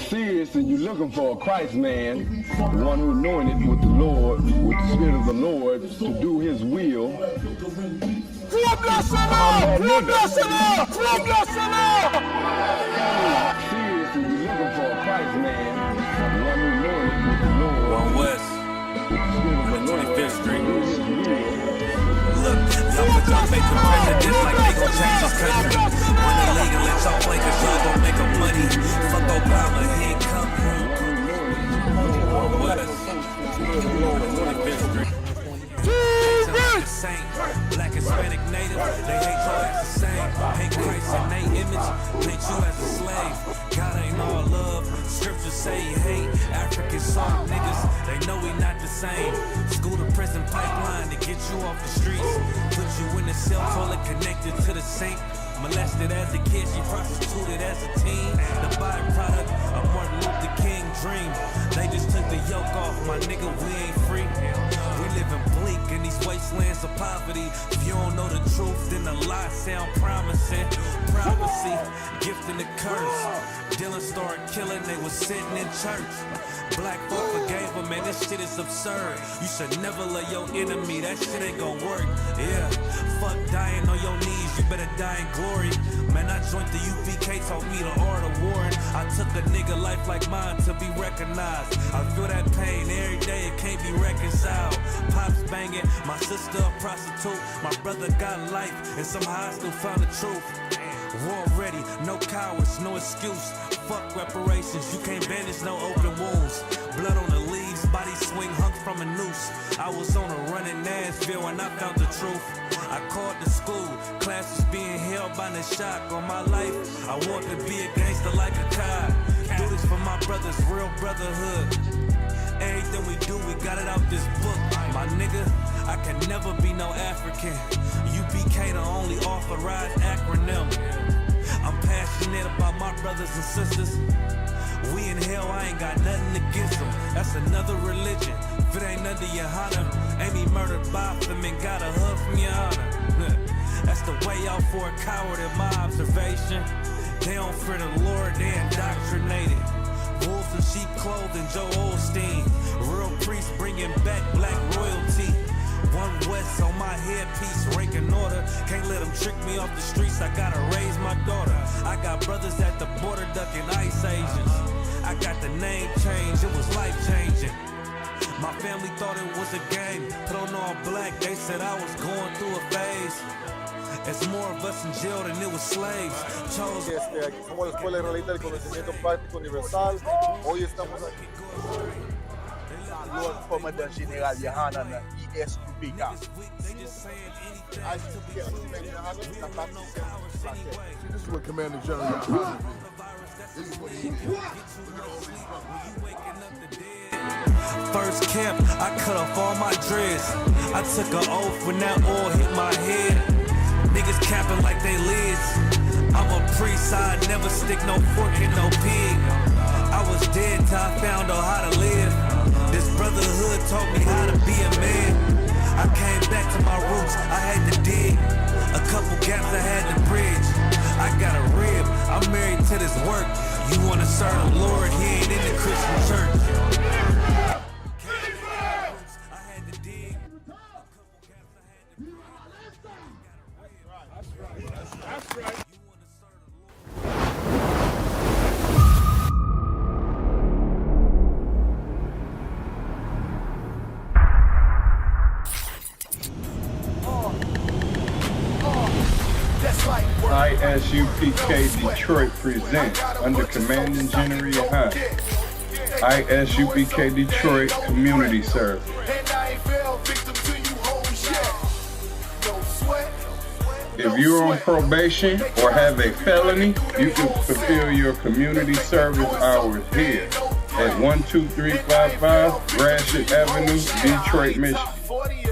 Serious, and you're looking for a Christ man, one who's anointed with the Lord, with the Spirit of the Lord, to do His will. Serious, and you're looking for a Christ man, one who's anointed with the Lord. One West, on the 25th Street. Look, y'all put y'all faith in presidents like they gon' change this country. When the league and let y'all play cause y'all gon' make up money. Fuck Obama, he ain't coming. One West, on the 25th Street. Black, Hispanic, Native, they hate y'all as the same. Hate Christ in they image, paint you as a slave. God ain't all love, scriptures say he hate. African soft niggas, they know we not the same. School to prison pipeline to get you off the streets. Put you in the cell, toilet connected to the sink. Molested as a kid, she prostituted as a teen. The byproduct of Martin Luther King dream. They just took the yoke off, my nigga, we ain't free. We living bleak in these wastelands of poverty. If you don't know the truth, then the lies sound promising. Prophecy, gift and the curse. Dylan started killing, they was sitting in church. Black folk forgave him, man, this shit is absurd. You should never love your enemy, that shit ain't gon' work. Yeah, fuck dying on your knees, you better die in glory. Man, I joined the UPK, taught me the art of warring. I took a nigga life like mine to be recognized. I feel that pain every day, it can't be reconciled. Pops banging, my sister a prostitute. My brother got life, and somehow I still found the truth. War ready, no cowards, no excuse. Fuck reparations, you can't bandage no open wounds. Blood on the leaves, body swing hung from a noose. I was on a run in Nashville and I found the truth. I called the school, classes being held by the shock on my life. I want to be a gangster like a cop. Do this for my brothers, real brotherhood. Everything we do, we got it out this book. My nigga, I can never be no African. UPK the only authorized acronym. I'm passionate about my brothers and sisters. We in hell, I ain't got nothing against them. That's another religion. If it ain't under your honor, Amy murdered by them and got a hug from your honor. That's the way out for a coward in my observation. They don't fear the Lord, they indoctrinated. Wolves in sheep clothing, Joe Osteen. Real priests bringing back black royalty. One West on my headpiece, ranking order. Can't let them trick me off the streets, I gotta raise my daughter. I got brothers at the border ducking ICE agents. I got the name change, it was life changing. My family thought it was a game, put on all black, they said I was going through a phase. There's more of us in jail than it was slaves. Aquí somos la Escuela Israelita del Conocimiento Práctico Universal. Hoy estamos aquí. Lord Commandant General Yohana na ISUPK. This is what Commander General Yohana did. This is what he did. First camp, I cut off all my dreads. I took an oath when that oil hit my head. Niggas capping like they lids. I'm a priest, I never stick no fork in no pig. I was dead till I found out how to live. This brotherhood taught me how to be a man. I came back to my roots, I had to dig. A couple gaps I had to bridge. I got a rib, I'm married to this work. You wanna serve the Lord, he ain't in the Christian church. That's right. ISUPK Detroit presents under Commanding General Yohana. ISUPK Detroit Community Service. If you're on probation or have a felony, you can fulfill your community service hours here at 12355 Gratiot Avenue, Detroit, Michigan.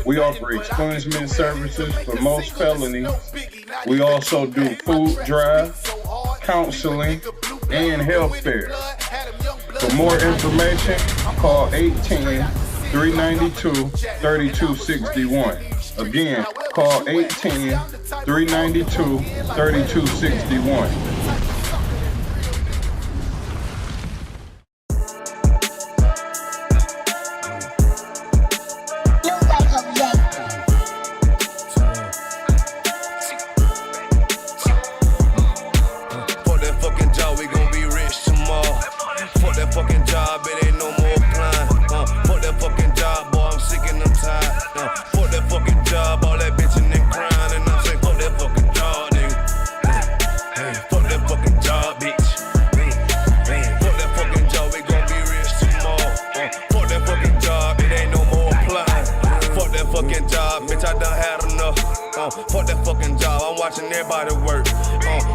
We offer expungement services for most felonies. We also do food drive, counseling, and health fairs. For more information, call 810-392-3261. Again, call 810-392-3261. Fuck that fucking job, I'm watching everybody work.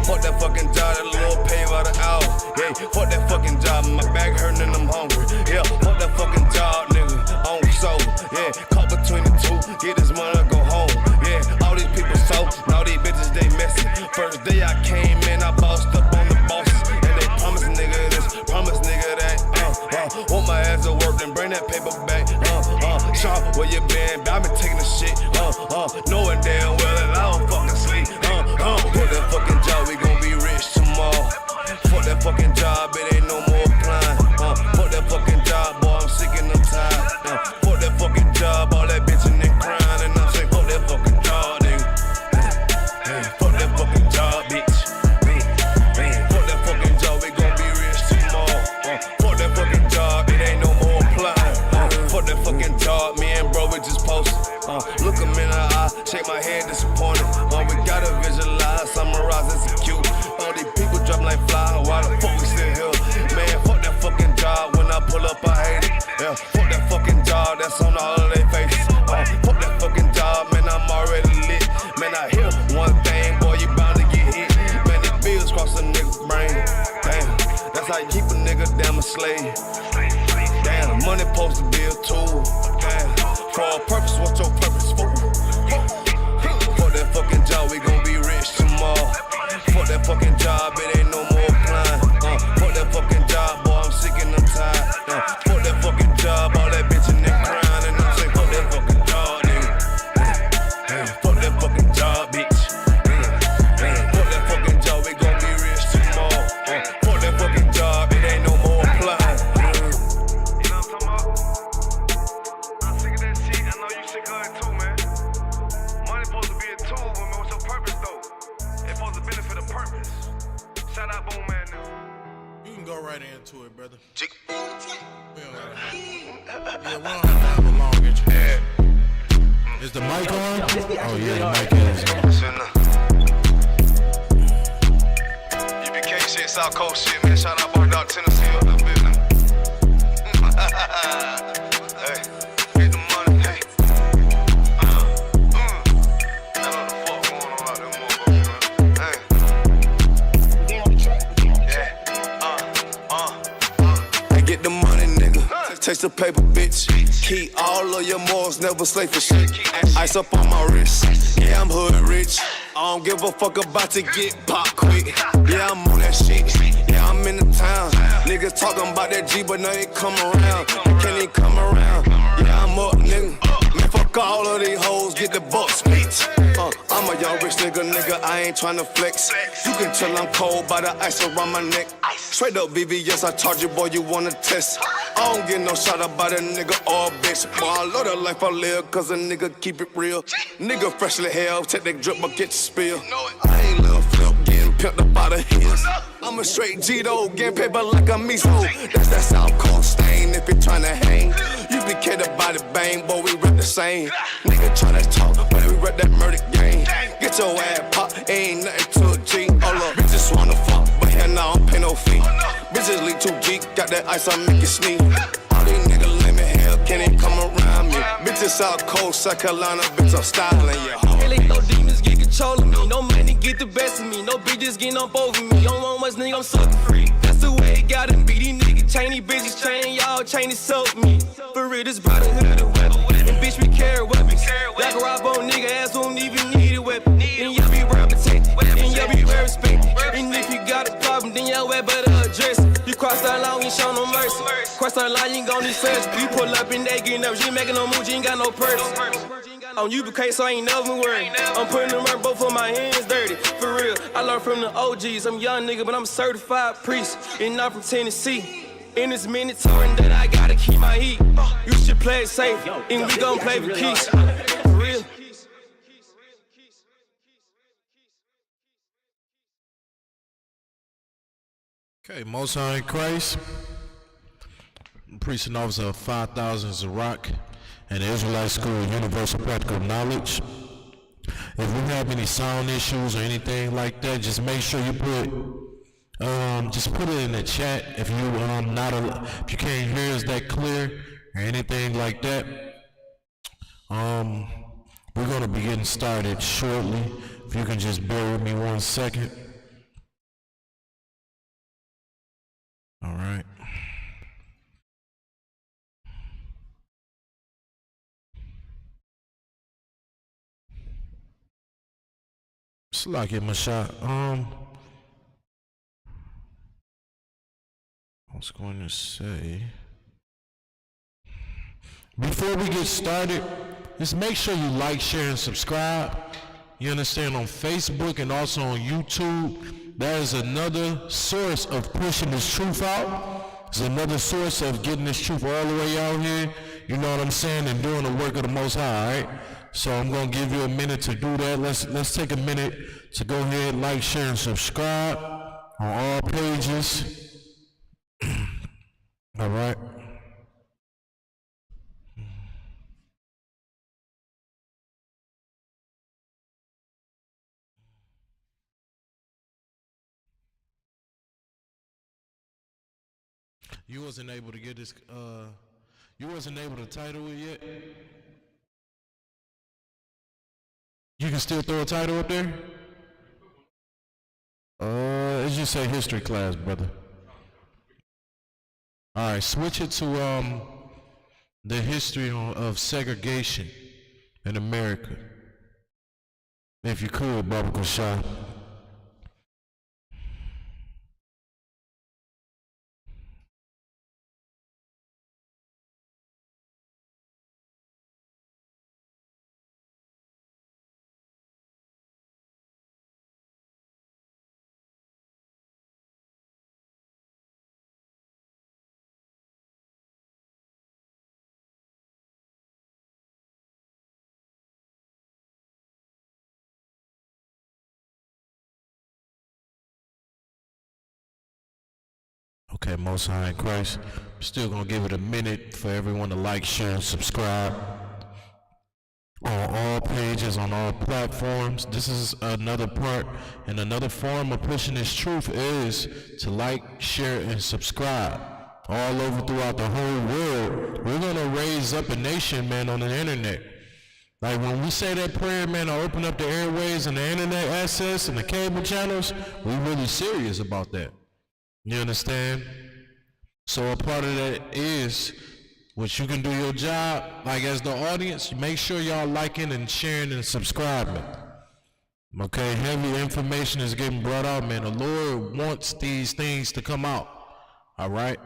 Fuck that fucking job, that little pay by the hour. Yeah, fuck that fucking job, my back hurting and I'm hungry. Yeah, fuck that fucking job, nigga, on soul. Yeah, caught between the two, get this money, go home. Yeah, all these people so, all these bitches, they messy. First day I came in, I bossed up on the bosses. And they promise nigga this, promise nigga that. Want my ass to work, then bring that paper back. Sharp, where you been? I been taking the shit. Knowing damn well that I don't fucking sleep. Fuck that fucking job, we gon' be rich tomorrow. Fuck that fucking job, it ain't no more applying. Fuck that fucking job, boy, I'm sick and I'm tired. Fuck that fucking job, all that bitching and crying. And I'm saying, fuck that fucking job, nigga. Fuck that fucking job, bitch. Fuck that fucking job, we gon' be rich tomorrow. Fuck that fucking job, it ain't no more applying. Fuck that fucking job, me and bro, we just posted. Look him in the eye, shake my head disappointed. We gotta visualize, summarize, execute. All these people drop like fly, why the fuck we still here? Man, fuck that fucking job, when I pull up I hate it. Yeah, fuck that fucking job, that's on all of their faces. Fuck that fucking job, man, I'm already lit. Man, I hear one thing, boy, you bound to get hit. Man, these bills cross a nigga's brain. Damn, that's how you keep a nigga damn a slave. Damn, money supposed to be a tool. Damn, for a purpose, what's your purpose for? Fuck that fucking job, we gon' be rich tomorrow. Fuck that fucking job, it ain't no more applying. Fuck that fucking job, boy, I'm sick and I'm tired. Fuck that fucking job, all that bitching and crying. And I'm saying, fuck that fucking job, nigga. Fuck that fucking job, bitch. Fuck that fucking job, we gon' be rich tomorrow. Fuck that fucking job, it ain't no more applying. You know what I'm talking about? I'm sick of that shit, I know you sick of it too, man. Money supposed to be a tool, but what's your purpose though? It's supposed to benefit a purpose. Shout out Boom Man now. You can go right into it, brother. Chick. We don't gotta have we don't have to have a long intro. Yeah. Is the mic on? Oh yeah, the mic is. UPK shit, South Coast shit, man. Shout out Bar Dog, Tennessee, up that building. Hey, get the money, hey. I know the fuck going on out there, motherfucker, man. Hey. Get the money, nigga. Taste the paper, bitch. Keep all of your morals, never slave for shit. Ice up on my wrist. Yeah, I'm hood rich. I don't give a fuck about to get pop quick. Yeah, I'm on that shit. Yeah, I'm in the town. Niggas talking about that G, but now they come around. They can't even come around. Yeah, I'm up, nigga. Man, fuck all of these hoes, get the bucks, bitch. I'm a young rich nigga, I ain't tryna flex. You can tell I'm cold by the ice around my neck. Straight up BBS, I charge you, boy, you wanna test. I don't get no shot about a nigga or a bitch. Boy, I love the life I live, cause a nigga keep it real. Nigga freshly hell, take that drip, but get the spill. I ain't little flip, getting pimped up out of his. I'm a straight G though, getting paper like a miso. That's that South Coast stain if you tryna hang. You be cared about it, bang, boy, we rep the same. Nigga tryna talk, but we rep that murder game. Get your ass pop, ain't nothing to a G. All up, bitches wanna fuck, but hell no, I don't pay no fee. Bitches lead too geek, got that ice, I make it sneeze. All these niggas lame as hell, can't even come around me. Bitches South Coast, South Carolina, bitch, I'm styling, yeah. Really, no demons get control of me. No money get the best of me. No bitches getting up over me. Don't want much nigga, I'm sucker free. That's the way it gotta be. These niggas chain, these bitches chain, y'all chain is soak me. For real, this brotherhood of the weapon. And bitch, we carry weapons. Like a rob on nigga, ass don't even need a weapon. And y'all be well protected. And y'all be well respected. And if you got a problem, then y'all wear better address. You cross Cross that line, we ain't show no mercy. Cross that line, you ain't gon' need search. You pull up and they get nervous. You ain't making no move, you ain't got no purse. On ISUPK, so I ain't never worried. I'm putting them right, both of my hands dirty. For real, I learned from the OGs. I'm a young nigga, but I'm a certified priest. And I'm from Tennessee. In this mandatory that I gotta keep my heat. You should play it safe, and we gon' play for keeps. For real. Okay, Most High in Christ, preaching officer of 5,000 Zarak and the Israelite School of Universal Practical Knowledge. If we have any sound issues or anything like that, just make sure you just put it in the chat. If you if you can't hear us that clear or anything like that, we're gonna be getting started shortly. If you can just bear with me 1 second. All right. It's like it, Masha. I was going to say, before we get started, just make sure you like, share, and subscribe. You understand, on Facebook and also on YouTube. That is another source of pushing this truth out. It's another source of getting this truth all the way out here. You know what I'm saying? And doing the work of the Most High, all right? So I'm going to give you a minute to do that. Let's take a minute to go ahead, like, share, and subscribe on all pages. All right. You wasn't able to get this, you wasn't able to title it yet? You can still throw a title up there? It just say history class, brother. All right, switch it to the history of segregation in America. If you could, Baba Kushai. Okay, Most High in Christ. I'm still gonna give it a minute for everyone to like, share, and subscribe on all pages, on all platforms. This is another part and another form of pushing this truth is to like, share, and subscribe all over throughout the whole world. We're gonna raise up a nation, man, on the internet. Like when we say that prayer, man, to open up the airways and the internet access and the cable channels, we're really serious about that. You understand? So a part of that is what you can do your job, like as the audience, make sure y'all liking and sharing and subscribing. Okay, heavy information is getting brought out, man. The Lord wants these things to come out. All right?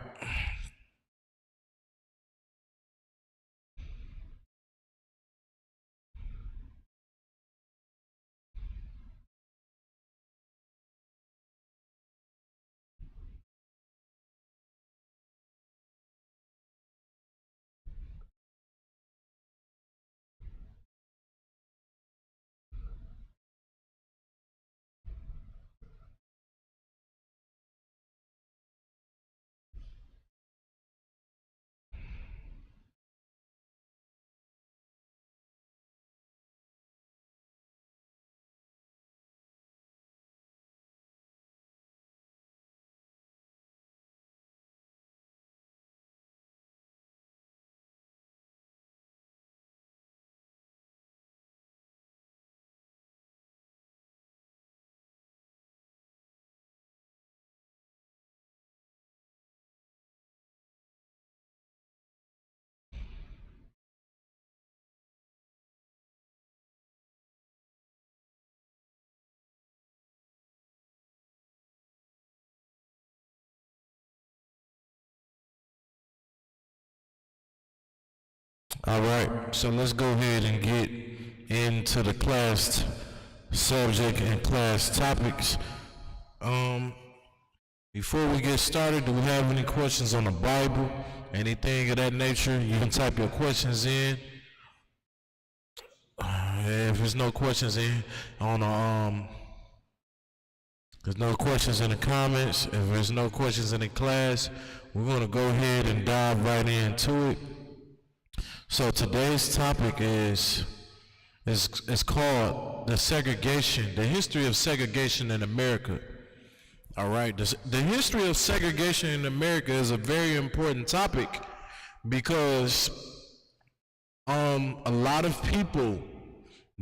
All right, so let's go ahead and get into the class subject and class topics. Before we get started, do we have any questions on the Bible? Anything of that nature? You can type your questions in. If there's no questions there's no questions in the comments. If there's no questions in the class, we're going to go ahead and dive right into it. So today's topic is called the history of segregation in America. All right, the history of segregation in America is a very important topic because a lot of people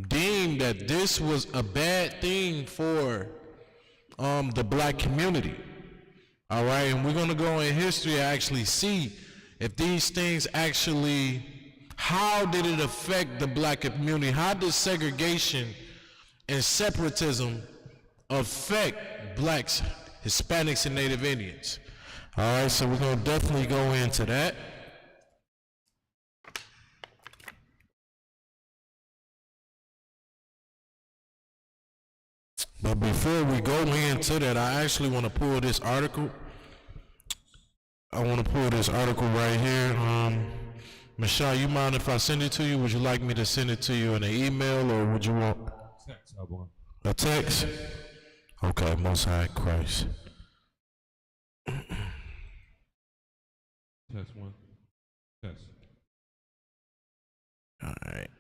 deemed that this was a bad thing for the black community. All right, and we're going to go in history and actually see if these things actually, how did it affect the black community? How did segregation and separatism affect blacks, Hispanics, and Native Indians? All right, so we're going to definitely go into that. But before we go into that, I actually want to pull this article. I want to pull this article right here. Michelle, you mind if I send it to you? Would you like me to send it to you in an email, or would you want text? I want a text? Okay, Most High Christ. test one. Test. All right.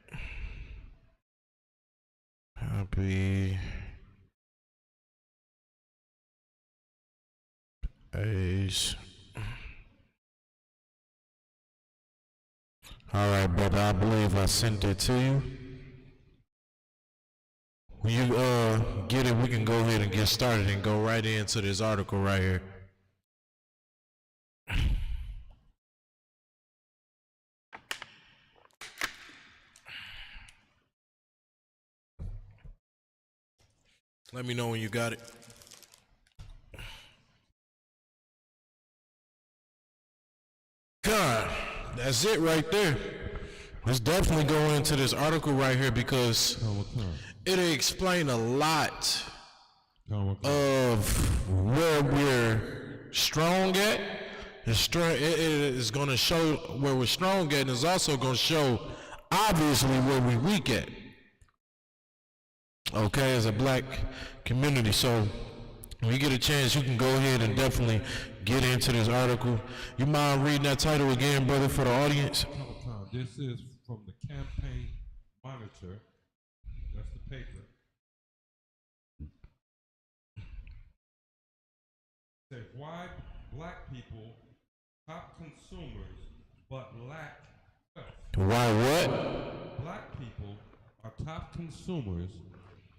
Happy A's. All right, brother, I believe I sent it to you. When you get it, we can go ahead and get started and go right into this article right here. Let me know when you got it. God, that's it right there. Let's definitely go into this article right here because it'll explain a lot of where we're strong at. It is going to show where we're strong at, and it's also going to show, obviously, where we're weak at. Okay, as a black community. So when you get a chance, you can go ahead and definitely get into this article. You mind reading that title again, brother, for the audience? This is from the Campaign Monitor. That's the paper. It says, why black people top consumers but lack wealth. Why what? Black people are top consumers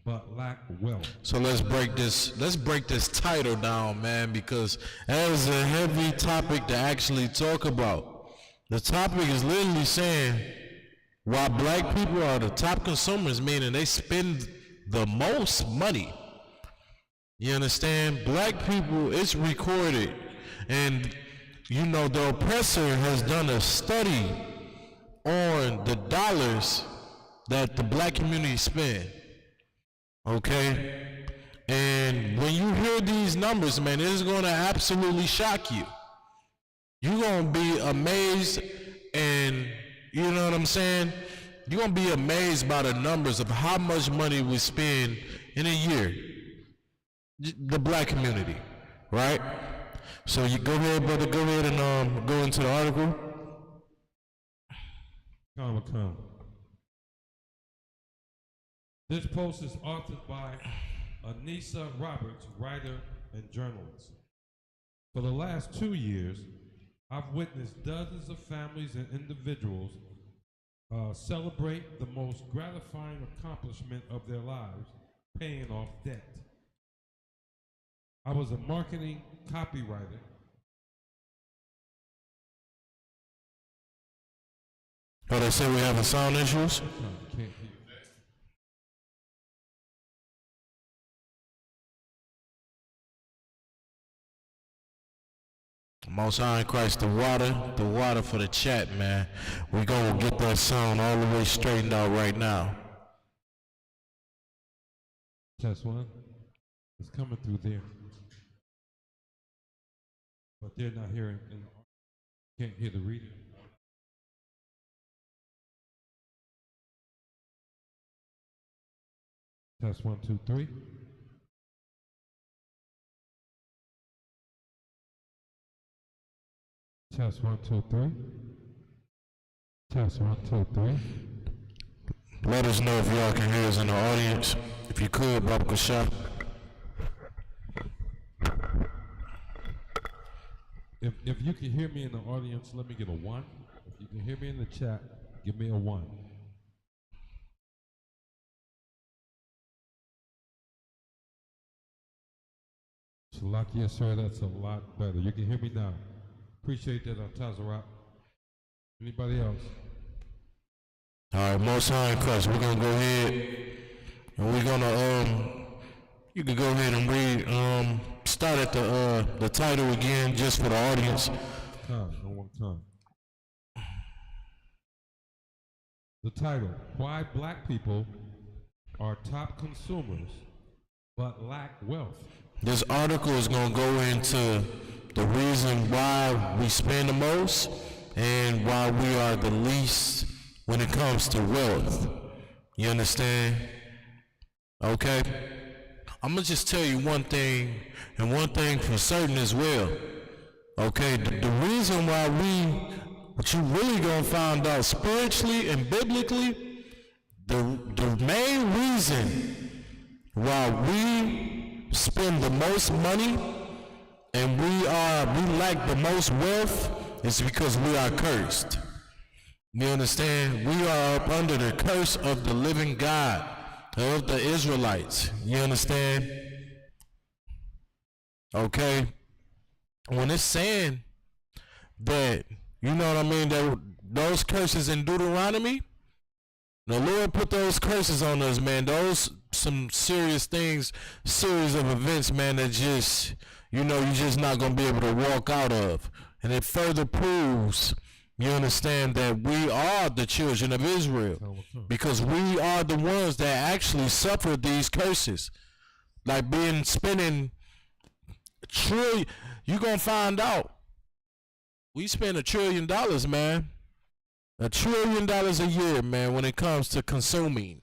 but lack wealth. So let's break this title down, man, because that is a heavy topic to actually talk about. The topic is literally saying why black people are the top consumers, meaning they spend the most money. You understand? Black people, it's recorded, and you know the oppressor has done a study on the dollars that the black community spend. Okay? And when you hear these numbers, man, it is going to absolutely shock you. You're going to be amazed, and you know what I'm saying? You're going to be amazed by the numbers of how much money we spend in a year. The black community, right? So you go ahead, brother, go ahead and go into the article. Come. This post is authored by Anissa Roberts, writer and journalist. For the last 2 years, I've witnessed dozens of families and individuals celebrate the most gratifying accomplishment of their lives, paying off debt. I was a marketing copywriter. Oh, they say we having sound issues? Can't hear. Most High in Christ, the water for the chat, man. We gonna get that sound all the way straightened out right now. Test one. It's coming through there. But they're not hearing and can't hear the reading. Test 1, 2, 3. Test 1, 2, 3. Test 1, 2, 3. Let us know if y'all can hear us in the audience. If you could, Baba Kasha. If you can hear me in the audience, let me get a 1. If you can hear me in the chat, give me a 1. Shalakia, sir, that's a lot better. You can hear me now. Appreciate that, Tazarat. Anybody else? All right, Most High in Christ, we're gonna go ahead and we're gonna you can go ahead and read start at the title again just for the audience. One time. The title: Why Black People Are Top Consumers But Lack Wealth. This article is gonna go into the reason why we spend the most and why we are the least when it comes to wealth. You understand? Okay? I'm gonna just tell you one thing, and one thing for certain as well. Okay, the reason why what you really gonna find out spiritually and biblically, the main reason why we spend the most money and we lack the most wealth is because we are cursed. You understand? We are up under the curse of the living God, of the Israelites. You understand? Okay? When it's saying that, you know what I mean, that those curses in Deuteronomy, the Lord put those curses on us, man. Those some serious things, series of events, man, that just, you know, you're just not going to be able to walk out of. And it further proves, you understand, that we are the children of Israel because we are the ones that actually suffered these curses. Like spending trillion, you're going to find out. We spend $1 trillion, man. $1 trillion a year, man, when it comes to consuming.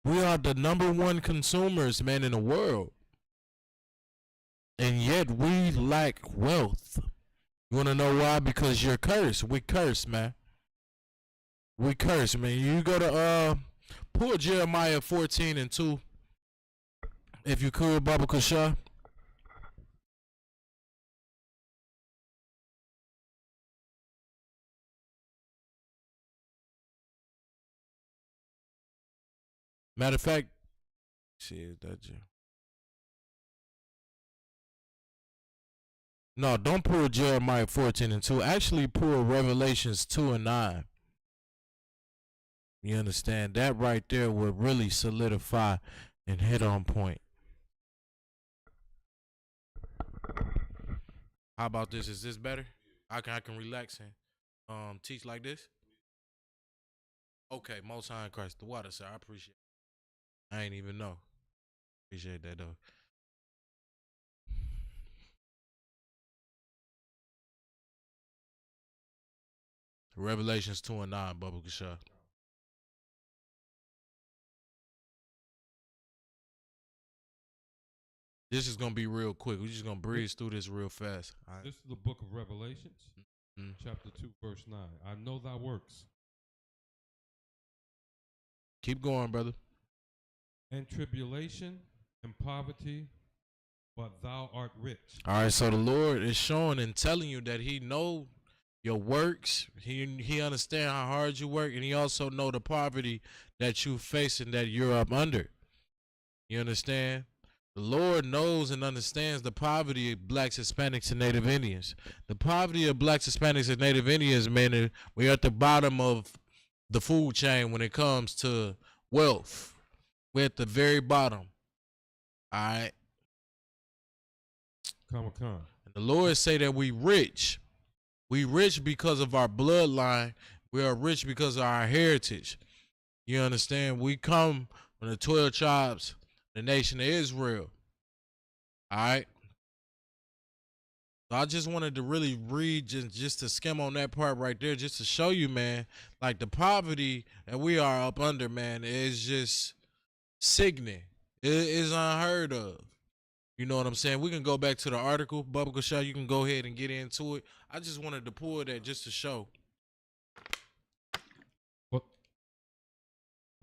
We are the #1 consumers, man, in the world. And yet we lack wealth. You want to know why? Because you're cursed. We cursed, man. We cursed, man. You go to pull Jeremiah 14:2. If you could, Baba Kasha. Matter of fact, shit, that you. No, don't pull Jeremiah 14:2. Actually, pull Revelations 2:9. You understand? That right there would really solidify and hit on point. How about this? Is this better? I can relax and teach like this. Okay, Most High in Christ, the water, sir. I appreciate it. I ain't even know. Appreciate that though. Revelations 2:9, Baba Kasha. This is gonna be real quick. We're just gonna breeze through this real fast. Right. This is the book of Revelations, chapter 2, verse 9. I know thy works. Keep going, brother. And tribulation and poverty, but thou art rich. All right, so the Lord is showing and telling you that He know your works. He understand how hard you work, and He also know the poverty that you face and that you're up under. You understand? The Lord knows and understands the poverty of blacks, Hispanics, and Native Indians. The poverty of blacks, Hispanics, and Native Indians, man, we're at the bottom of the food chain when it comes to wealth. We're at the very bottom. All right. Come. And The Lord say that we rich. We rich because of our bloodline. We are rich because of our heritage. You understand? We come from the 12 tribes, the nation of Israel. All right. So I just wanted to really read just to skim on that part right there, just to show you, man, like the poverty that we are up under, man, is just sickening. It is unheard of. You know what I'm saying? We can go back to the article, Bubba Shaw. You can go ahead and get into it. I just wanted to pull that just to show. For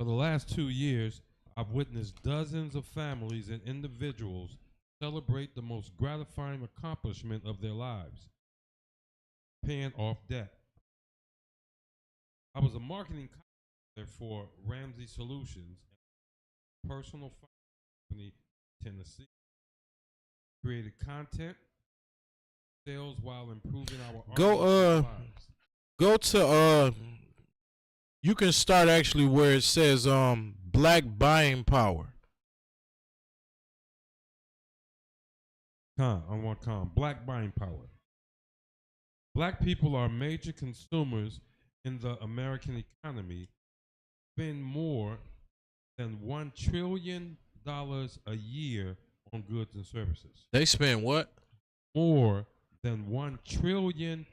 the last 2 years, I've witnessed dozens of families and individuals celebrate the most gratifying accomplishment of their lives, paying off debt. I was a marketing coordinator for Ramsey Solutions, a personal finance company in Tennessee. Created content, sales while improving our lives. Go to you can start actually where it says black buying power. Black buying power. Black people are major consumers in the American economy, spend more than $1 trillion a year on goods and services. They spend what? More than $1 trillion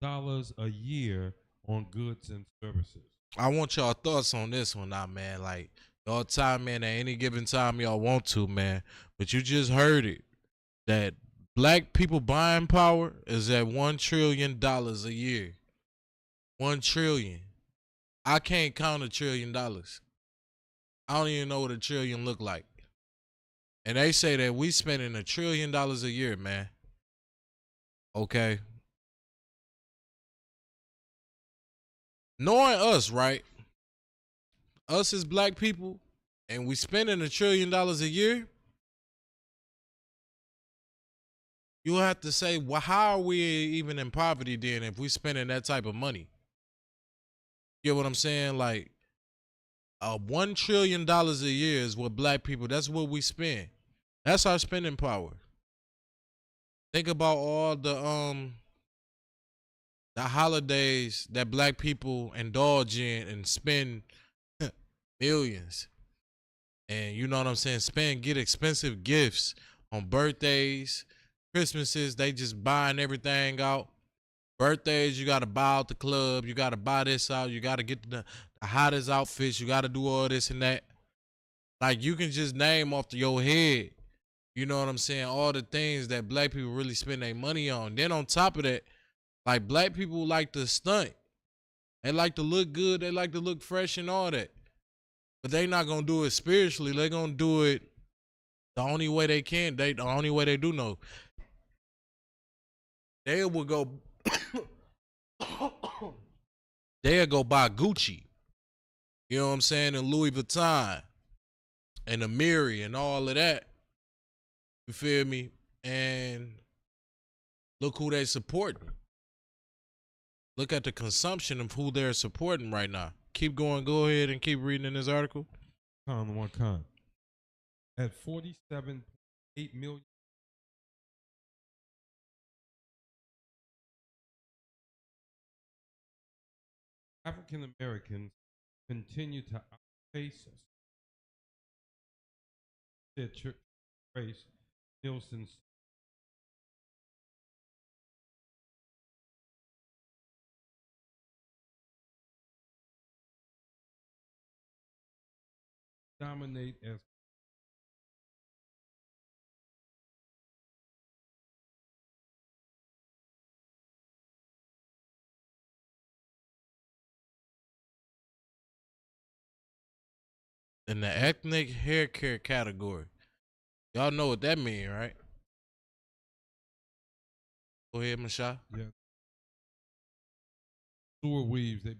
a year on goods and services. I want y'all thoughts on this one now, man. Like, y'all time, man, at any given time y'all want to, man. But you just heard it. That black people buying power is at $1 trillion a year. 1 trillion. I can't count $1 trillion. I don't even know what $1 trillion look like. And they say that we spending $1 trillion a year, man. Okay. Knowing us, right? Us as black people, and we spending $1 trillion a year. You'll have to say, well, how are we even in poverty then if we spending that type of money? You get what I'm saying? Like, $1 trillion a year is what black people, that's what we spend. That's our spending power. Think about all the holidays that black people indulge in and spend millions. And you know what I'm saying? Get expensive gifts on birthdays, Christmases, they just buying everything out. Birthdays, you gotta buy out the club, you gotta buy this out, you gotta get the hottest outfits, you gotta do all this and that. Like, you can just name off your head, you know what I'm saying, all the things that black people really spend their money on. Then on top of that, like, black people like to stunt. They like to look good, they like to look fresh and all that. But they not gonna do it spiritually, they gonna do it the only way they can, the only way they do know. They will go they'll go buy Gucci. You know what I'm saying? And Louis Vuitton and Amiri and all of that. You feel me? And look who they supporting. Look at the consumption of who they're supporting right now. Keep going. Go ahead and keep reading in this article. At 47.8 million. African Americans continue to outpace us. Race, Nielsen's dominate as in the ethnic hair care category. Y'all know what that mean, right? Go ahead, Masha. Yeah. Sewer weaves they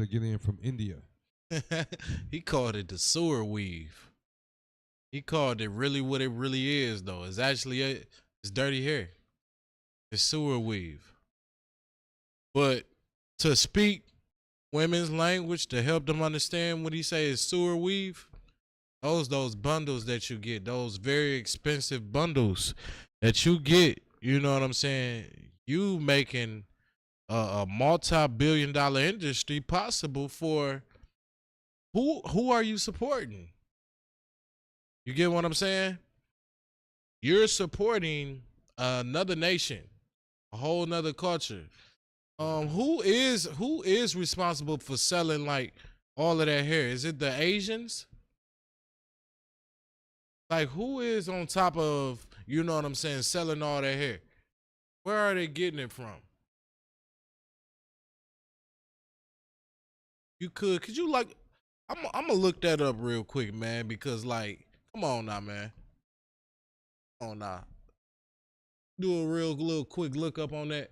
get in from India. He called it the sewer weave. He called it really what it really is, though. It's actually it's dirty hair. It's sewer weave. But to speak women's language to help them understand what he say is sewer weave, those bundles that you get, those very expensive bundles that you get, you know what I'm saying? You making a multi-billion-dollar industry possible for who are you supporting? You get what I'm saying? You're supporting another nation, a whole nother culture. Who is responsible for selling like all of that hair? Is it the Asians? Like who is on top of, you know what I'm saying, selling all that hair? Where are they getting it from? Could you like I'm gonna look that up real quick, man, because like come on now, man. Come on now. Do a real little quick look up on that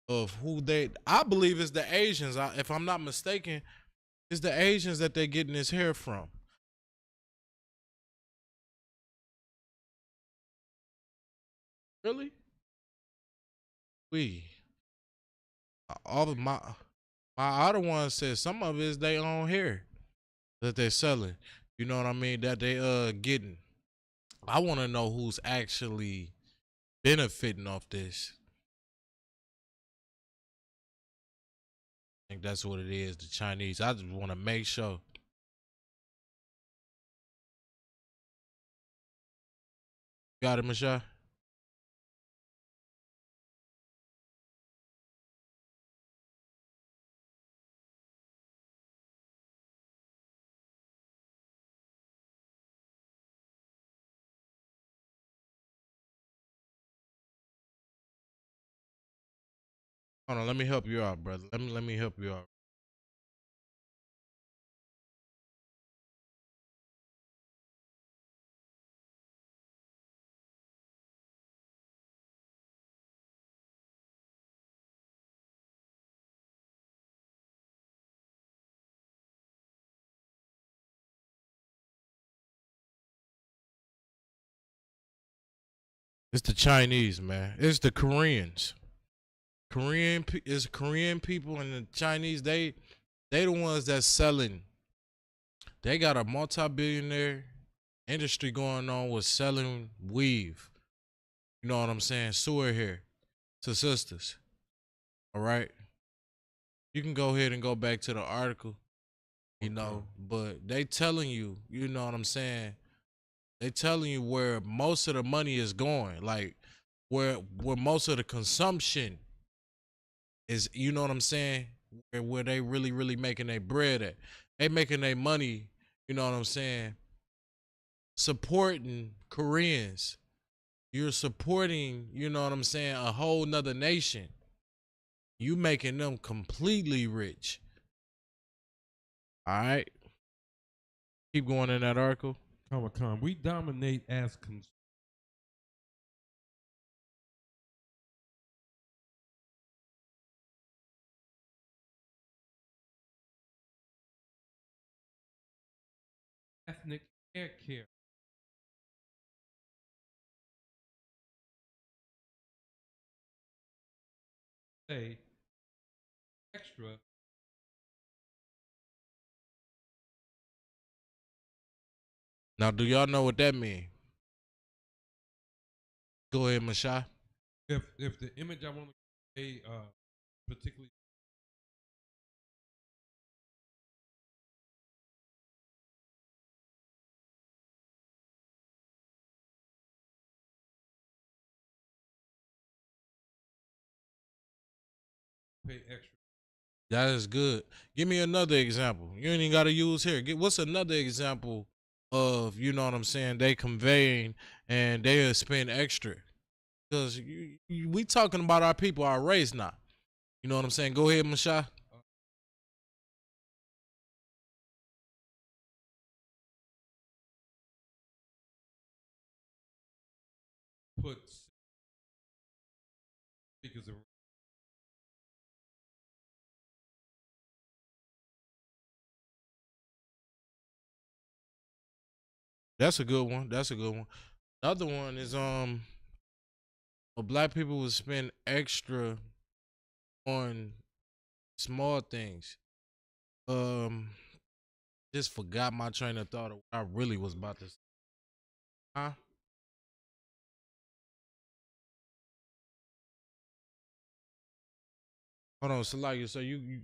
of who they I believe it's the Asians. If I'm not mistaken, it's the Asians that they're getting this hair from. Really? We all of my other one says some of it is their own hair that they're selling. You know what I mean? That they getting. I want to know who's actually benefiting off this. I think that's what it is, the Chinese. I just want to make sure. Got it, Michelle? Hold on, let me help you out, brother. Let me help you out. It's the Chinese, man. It's the Koreans. It's Korean people and the Chinese. They the ones that's selling. They got a multi-billionaire industry going on with selling weave. You know what I'm saying? Sewer hair to sisters. All right. You can go ahead and go back to the article, you know, but they telling you, you know what I'm saying? They telling you where most of the money is going, like where most of the consumption is, you know what I'm saying? Where they really making their bread at. They making their money, you know what I'm saying? Supporting Koreans. You're supporting, you know what I'm saying, a whole nother nation. You making them completely rich. All right. Keep going in that article. Comic-Con, we dominate as ethnic hair care. Say extra. Now, do y'all know what that mean? Go ahead, Masha. If the image I want to say particularly pay extra. That is good. Give me another example. You ain't even got to use here. What's another example of, you know what I'm saying, they conveying and they spend extra? Because we talking about our people, our race now. You know what I'm saying? Go ahead, Masha. Put because of That's a good one. That's a good one. Another one is black people will spend extra on small things. Um Just forgot my train of thought of what I really was about to say. Huh? Hold on, Salaya. So you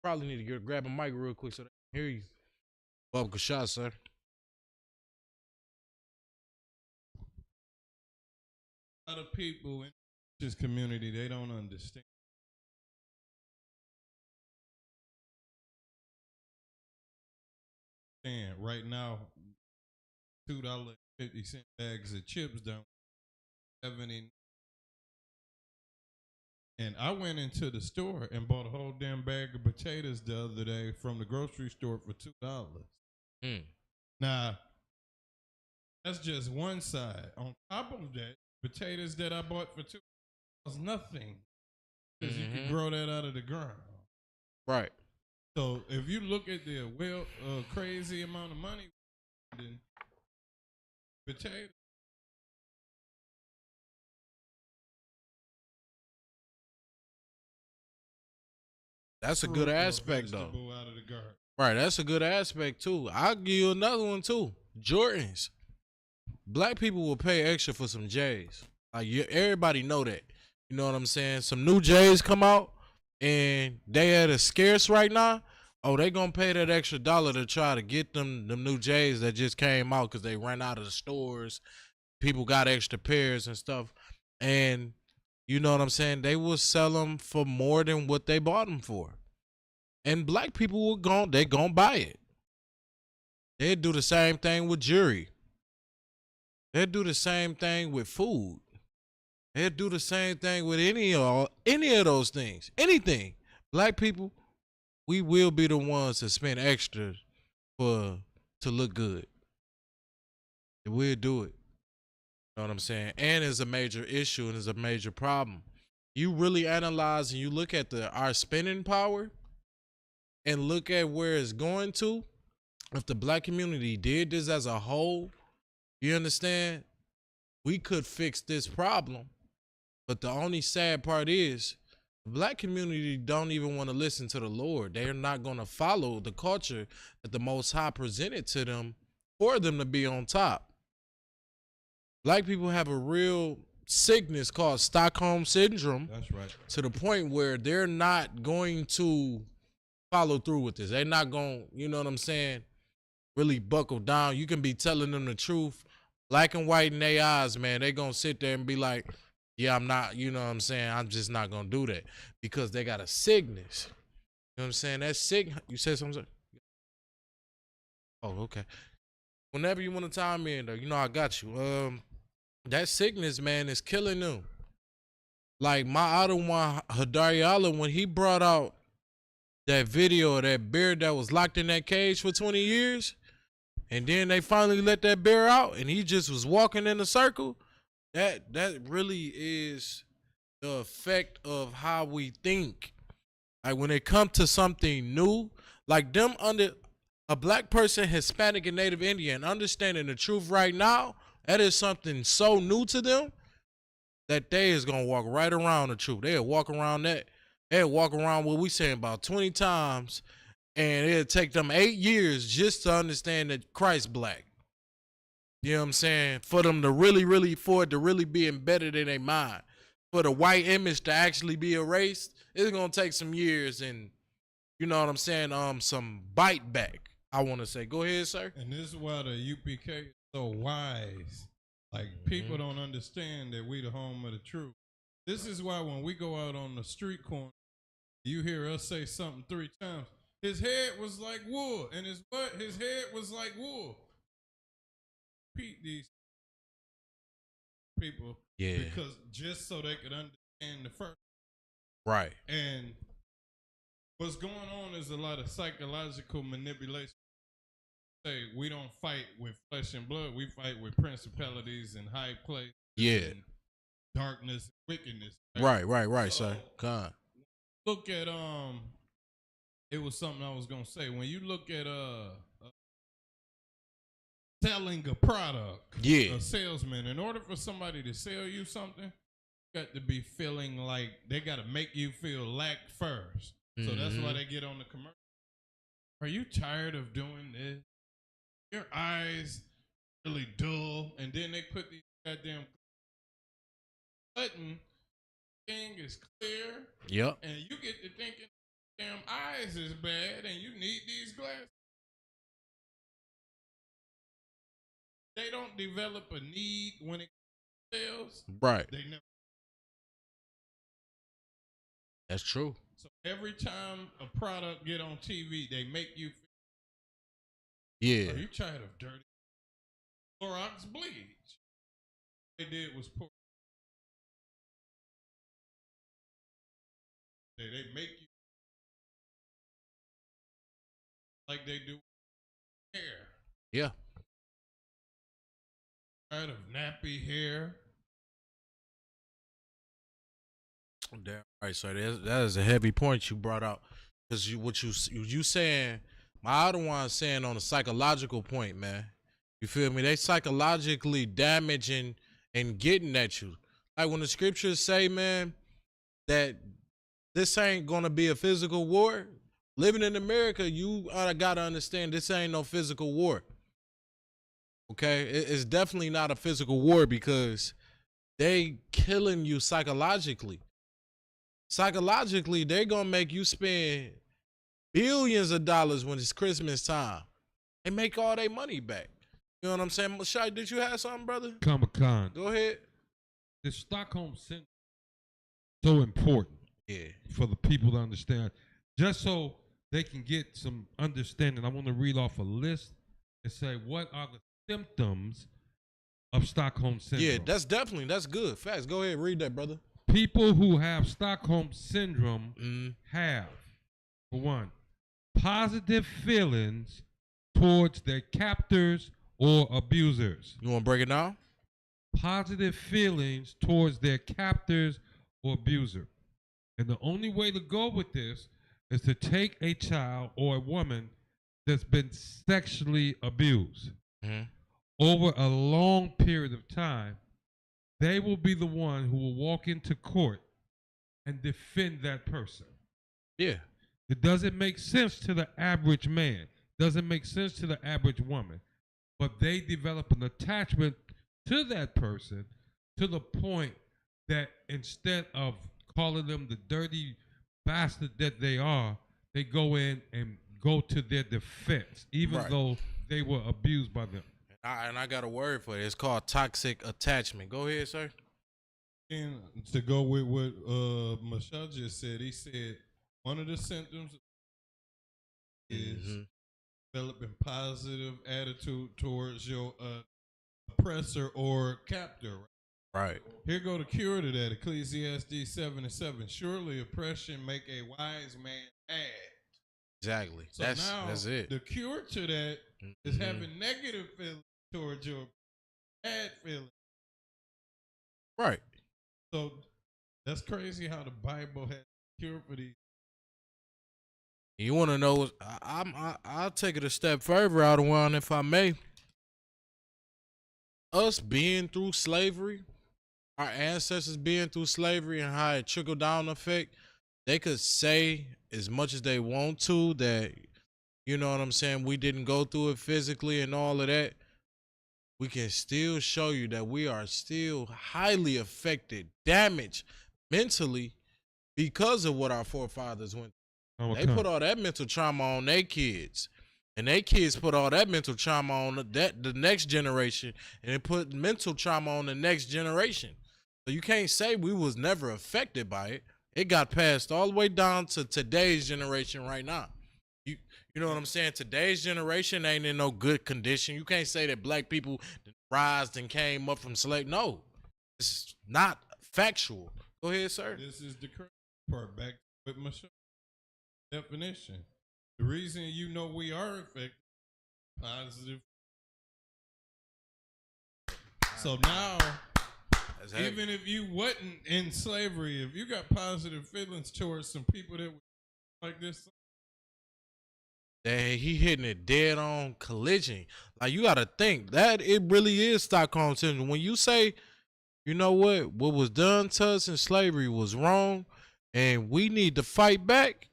probably need to grab a mic real quick so they can hear you. Bubba shot, sir. A lot of people in this community, they don't understand. Right now, $2.50 bags of chips down 70. And I went into the store and bought a whole damn bag of potatoes the other day from the grocery store for $2. Mm. Now, that's just one side. On top of that, potatoes that I bought for $2 was nothing. Because you can grow that out of the ground. Right. So if you look at the crazy amount of money, then potatoes. That's a good aspect, though. Out of the garden. Right, that's a good aspect, too. I'll give you another one, too. Jordans. Black people will pay extra for some J's. Like, everybody know that. You know what I'm saying? Some new J's come out, and they at a scarce right now. Oh, they gonna pay that extra $1 to try to get them new J's that just came out because they ran out of the stores. People got extra pairs and stuff. And you know what I'm saying? They will sell them for more than what they bought them for. And black people they gonna buy it. They'd do the same thing with jewelry. They'd do the same thing with food. They'd do the same thing with any of those things. Anything. Black people, we will be the ones to spend extra to look good. We'll do it. You know what I'm saying? And it's a major issue and it's a major problem. You really analyze and you look at our spending power and look at where it's going to. If the black community did this as a whole, you understand? We could fix this problem. But the only sad part is the black community don't even want to listen to the Lord. They're not going to follow the culture that the Most High presented to them for them to be on top. Black people have a real sickness called Stockholm Syndrome. That's right. To the point where they're not going to follow through with this. They're not going, you know what I'm saying, really buckle down. You can be telling them the truth, black and white in their eyes, man. They going to sit there and be like, yeah, I'm not, you know what I'm saying, I'm just not going to do that because they got a sickness. You know what I'm saying? That sick. You said something? Oh, okay. Whenever you want to time in, though, you know I got you. That sickness, man, is killing them. Like my other one, Hadariala, when he brought out that video of that bear that was locked in that cage for 20 years, and then they finally let that bear out, and he just was walking in a circle. That really is the effect of how we think. Like when it comes to something new, like them under a black person, Hispanic and Native Indian, understanding the truth right now, that is something so new to them that they is gonna walk right around the truth. They'll walk around that. They'll walk around what we saying about 20 times, and it'll take them 8 years just to understand that Christ black. You know what I'm saying? For them to really, for it to really be embedded in their mind. For the white image to actually be erased, it's gonna take some years and, you know what I'm saying, some bite back, I wanna say. Go ahead, sir. And this is why the UPK is so wise. Like, people don't understand that we the home of the truth. This is why when we go out on the street corner, you hear us say something 3 times. His head was like wool, and his head was like wool. Repeat these people, because just so they could understand the first. Right. And what's going on is a lot of psychological manipulation. Say we don't fight with flesh and blood, we fight with principalities and high places. Yeah. And darkness, wickedness. Right, sir. God. Look at it was something I was gonna say. When you look at selling a product, a salesman, in order for somebody to sell you something, you got to be feeling like they got to make you feel lacked first. So that's why they get on the commercial. Are you tired of doing this? Your eyes really dull, and then they put these goddamn button thing is clear. Yep. And you get to thinking damn eyes is bad and you need these glasses. They don't develop a need when it sells. Right. They never. That's true. So every time a product get on TV, they make you feel, Yeah. are you tired of dirty Clorox bleach? What they did was pour. They make you like they do hair. Yeah. Tired of nappy hair. Damn right, so that is a heavy point you brought out, because what you saying, my other one saying on a psychological point, man. You feel me? They psychologically damaging and getting at you. Like when the scriptures say, man, that this ain't gonna be a physical war. Living in America, you gotta understand this ain't no physical war. Okay, it's definitely not a physical war because they killing you psychologically. Psychologically, they're gonna make you spend billions of dollars when it's Christmas time and make all their money back. You know what I'm saying? Shai, did you have something, brother? Comic-Con. Go ahead. The Stockholm Syndrome is so important for the people to understand. Just so they can get some understanding, I want to read off a list and say what are the symptoms of Stockholm Syndrome. Yeah, that's good. Facts. Go ahead, read that, brother. People who have Stockholm Syndrome have, for one, positive feelings towards their captors or abusers. You want to break it down? Positive feelings towards their captors or abuser. And the only way to go with this is to take a child or a woman that's been sexually abused over a long period of time. They will be the one who will walk into court and defend that person. Yeah. It doesn't make sense to the average man. Doesn't make sense to the average woman. But they develop an attachment to that person to the point that instead of calling them the dirty bastard that they are, they go in and go to their defense, even though they were abused by them. And I got a word for it. It's called toxic attachment. Go ahead, sir. And to go with what Michelle just said, he said one of the symptoms is developing positive attitude towards your oppressor or captor. Right. Here go the cure to that. Ecclesiastes 7:7. Surely oppression make a wise man mad. Exactly. So that's it. The cure to that is having negative feelings towards your bad feelings. Right. So that's crazy how the Bible has a cure for these. You want to know? I'll take it a step further out of one, if I may. Us being through slavery, our ancestors being through slavery, and how it trickled down effect. They could say as much as they want to that, you know what I'm saying, we didn't go through it physically and all of that. We can still show you that we are still highly affected, damaged mentally because of what our forefathers went through. They put all that mental trauma on their kids, and their kids put all that mental trauma on the next generation, and it put mental trauma on the next generation. So you can't say we was never affected by it. It got passed all the way down to today's generation right now. You know what I'm saying? Today's generation ain't in no good condition. You can't say that black people rised and came up from slave. No, it's not factual. Go ahead, sir. This is the crazy part. Back with Michelle. Definition. The reason you know we are affected, positive. So now, even if you wasn't in slavery, if you got positive feelings towards some people that were like this, he hitting it dead on collision. Like, you got to think that it really is Stockholm Syndrome. When you say, you know what was done to us in slavery was wrong, and we need to fight back.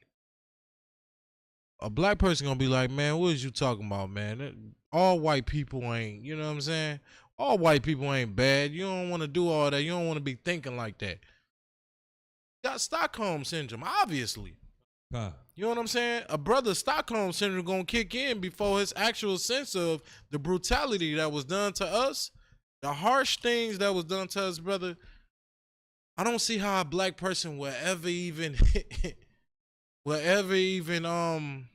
a black person gonna be like, man, what is you talking about, man? All white people ain't, you know what I'm saying? All white people ain't bad. You don't want to do all that. You don't want to be thinking like that. Got Stockholm syndrome, obviously. You know what I'm saying? A brother Stockholm syndrome gonna kick in before his actual sense of the brutality that was done to us, the harsh things that was done to us, brother. I don't see how a black person will ever even want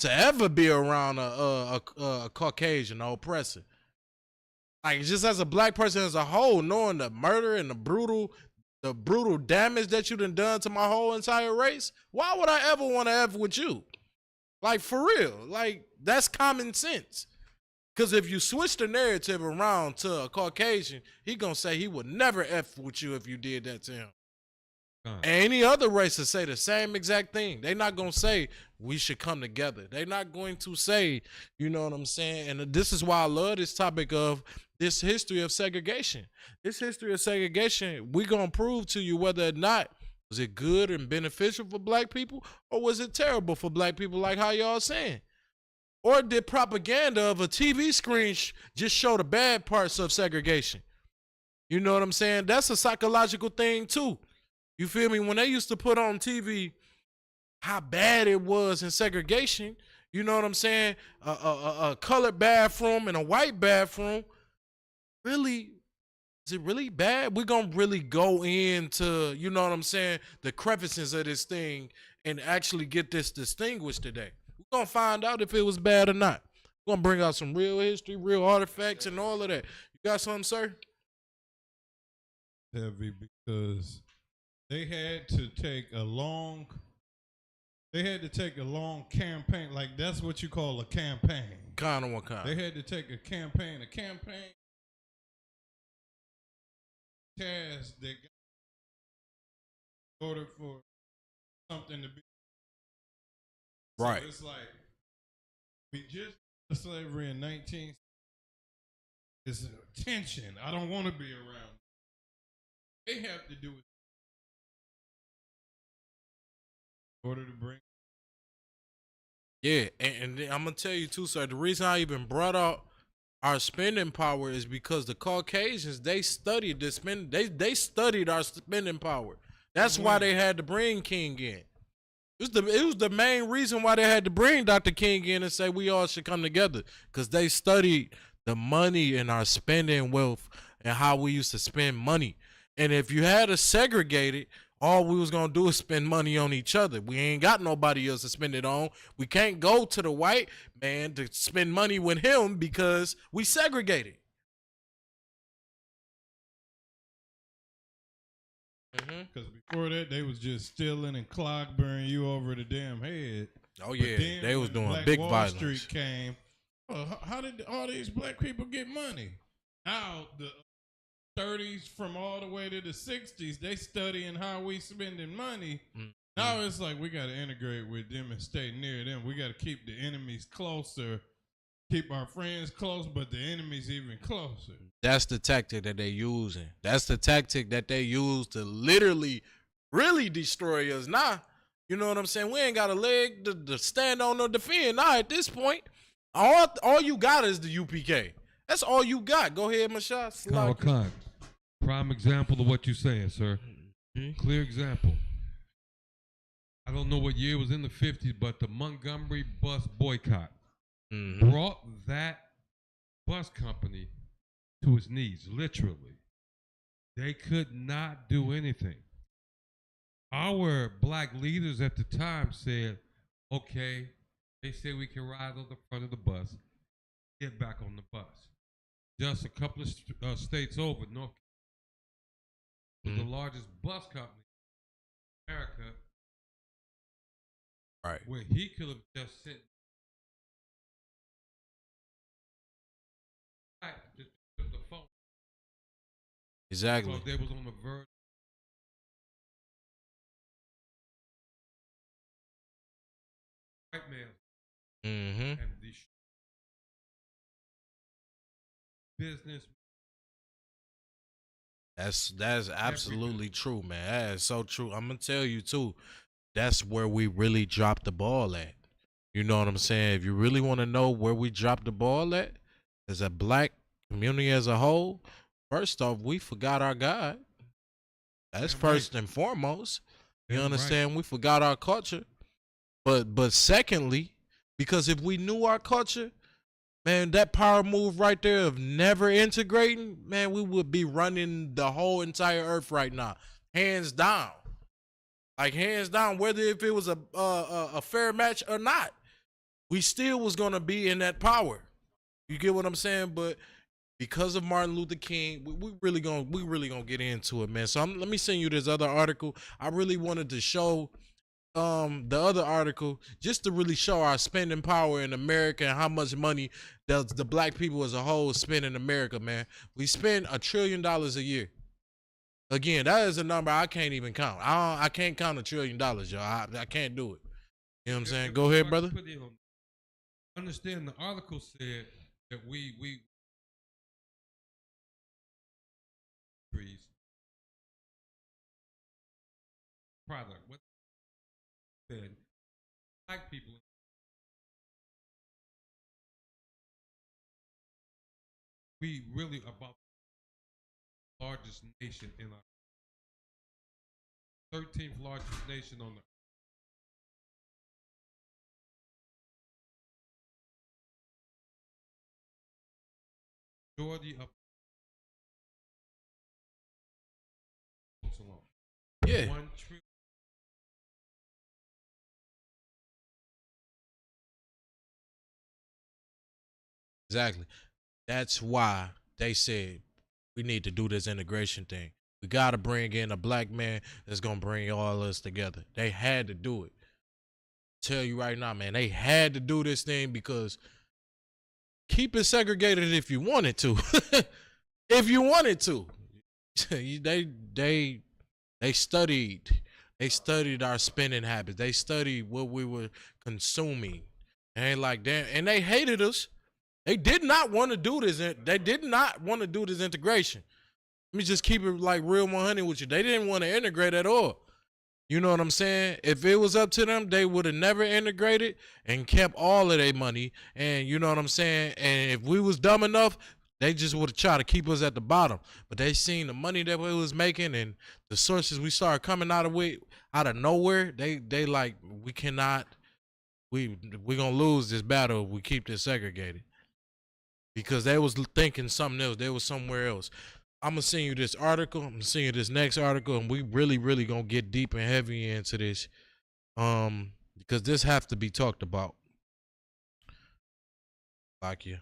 to ever be around a Caucasian, a oppressor. Like, just as a black person as a whole, knowing the murder and the brutal damage that you done to my whole entire race, why would I ever want to F with you? Like, for real. Like, that's common sense. Because if you switch the narrative around to a Caucasian, he gonna say he would never F with you if you did that to him. And any other race will say the same exact thing. They're not gonna say we should come together. They're not going to say, you know what I'm saying? And this is why I love this topic of this history of segregation. This history of segregation, we gonna prove to you whether or not was it good and beneficial for black people, or was it terrible for black people, like how y'all saying? Or did propaganda of a TV screen just show the bad parts of segregation? You know what I'm saying? That's a psychological thing too. You feel me? When they used to put on TV how bad it was in segregation, you know what I'm saying? A colored bathroom and a white bathroom. Really, is it really bad? We're going to really go into, you know what I'm saying, the crevices of this thing and actually get this distinguished today. We're going to find out if it was bad or not. We're going to bring out some real history, real artifacts, and all of that. You got something, sir? Heavy, because they had to take a long campaign. Like, that's what you call a campaign. Kind of what kind? They had to take a campaign task that got in order for something to be right. So it's like we just slavery in 19. It's tension. I don't want to be around. They have to do it in order to bring. Yeah, and I'm gonna tell you too, sir. The reason I even brought out our spending power is because the Caucasians, they studied this spending. They studied our spending power. That's why they had to bring King in. It was the main reason why they had to bring Dr. King in and say we all should come together, because they studied the money and our spending wealth and how we used to spend money. And if you had us segregated, all we was gonna do is spend money on each other. We ain't got nobody else to spend it on. We can't go to the white man to spend money with him because we segregated. Because before that, they was just stealing and clogbering you over the damn head. Oh yeah, they was doing big Wall violence. Street came. How did all these black people get money? Now the 30s from all the way to the 60s, they studying how we spending money. Now it's like we got to integrate with them and stay near them. We got to keep the enemies closer, keep our friends close, but the enemies even closer. That's the tactic that they using. That's the tactic that they use to literally, really destroy us. Nah, you know what I'm saying? We ain't got a leg to stand on or defend. Nah, at this point, all you got is the UPK. That's all you got. Go ahead, Mashah. Khan. Prime example of what you're saying, sir. Clear example. I don't know what year it was in the 50s, but the Montgomery bus boycott brought that bus company to its knees, literally. They could not do anything. Our black leaders at the time said, okay, they say we can ride on the front of the bus, get back on the bus. Just a couple of states over, North Carolina was the largest bus company in America. Right. Where he could have just sent just the phone. Exactly. So they was on the verge. White man. And the business. That's absolutely true, man. That is so true. I'm gonna tell you too. that's where we really dropped the ball at. You know what I'm saying? If you really want to know where we dropped the ball at as a black community as a whole, first off, we forgot our God. That's first and foremost. You understand? We forgot our culture. But secondly, because if we knew our culture, man, that power move right there of never integrating, man, we would be running the whole entire earth right now, hands down. Like hands down, whether if it was a fair match or not, we still was gonna be in that power. You get what I'm saying? But because of Martin Luther King, we really gonna get into it, man. So let me send you this other article. I really wanted to show the other article just to really show our spending power in America and how much money does the black people as a whole spend in America, man. We spend $1 trillion a year. Again, that is a number I can't even count. I can't count $1 trillion, y'all. I can't do it. You know what I'm saying? Go ahead, brother. Understand the article said that we product. What said black people we really about the largest nation in our 13th largest nation on the majority of alone. Yeah. 1 trillion. Exactly. That's why they said we need to do this integration thing. We got to bring in a black man that's going to bring all of us together. They had to do it. Tell you right now, man, they had to do this thing because keep it segregated if you wanted to. If you wanted to. They studied our spending habits. They studied what we were consuming. And like that, and they hated us. They did not want to do this. They did not want to do this integration. Let me just keep it like real 100 with you. They didn't want to integrate at all. You know what I'm saying? If it was up to them, they would have never integrated and kept all of their money. And you know what I'm saying? And if we was dumb enough, they just would have tried to keep us at the bottom. But they seen the money that we was making and the sources we started coming out of nowhere. They like, we cannot, we're gonna lose this battle if we keep this segregated. Because they was thinking something else. They was somewhere else. I'm gonna send you this article. I'm gonna send you this next article, and we really gonna get deep and heavy into this, because this have to be talked about. Like you.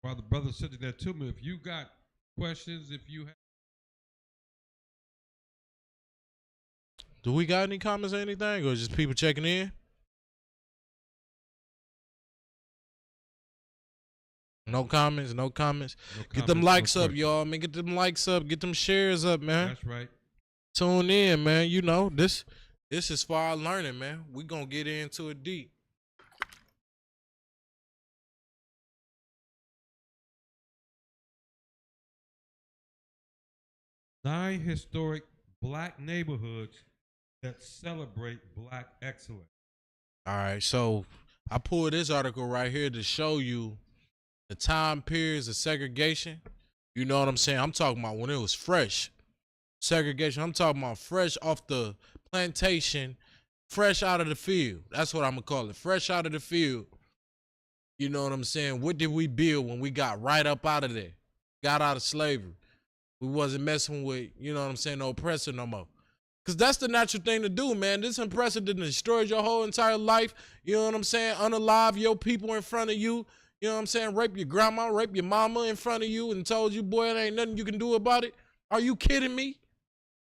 While the brother sitting there to me, if you got questions, if you have. Do we got any comments or anything, or just people checking in? No comments, no comments. Get them likes up, y'all. Man, get them likes up. Get them shares up, man. That's right. Tune in, man. You know, this is for our learning, man. We gonna get into it deep. Nine historic black neighborhoods that celebrate black excellence. All right, so I pulled this article right here to show you the time periods of segregation. You know what I'm saying? I'm talking about when it was fresh. Segregation, I'm talking about fresh off the plantation, fresh out of the field. That's what I'm going to call it, fresh out of the field. You know what I'm saying? What did we build when we got right up out of there? Got out of slavery. We wasn't messing with, you know what I'm saying, no oppressor no more. Because that's the natural thing to do, man. This oppressor didn't destroy your whole entire life. You know what I'm saying? Unalive your people in front of you. You know what I'm saying? Rape your grandma, rape your mama in front of you and told you, boy, there ain't nothing you can do about it. Are you kidding me?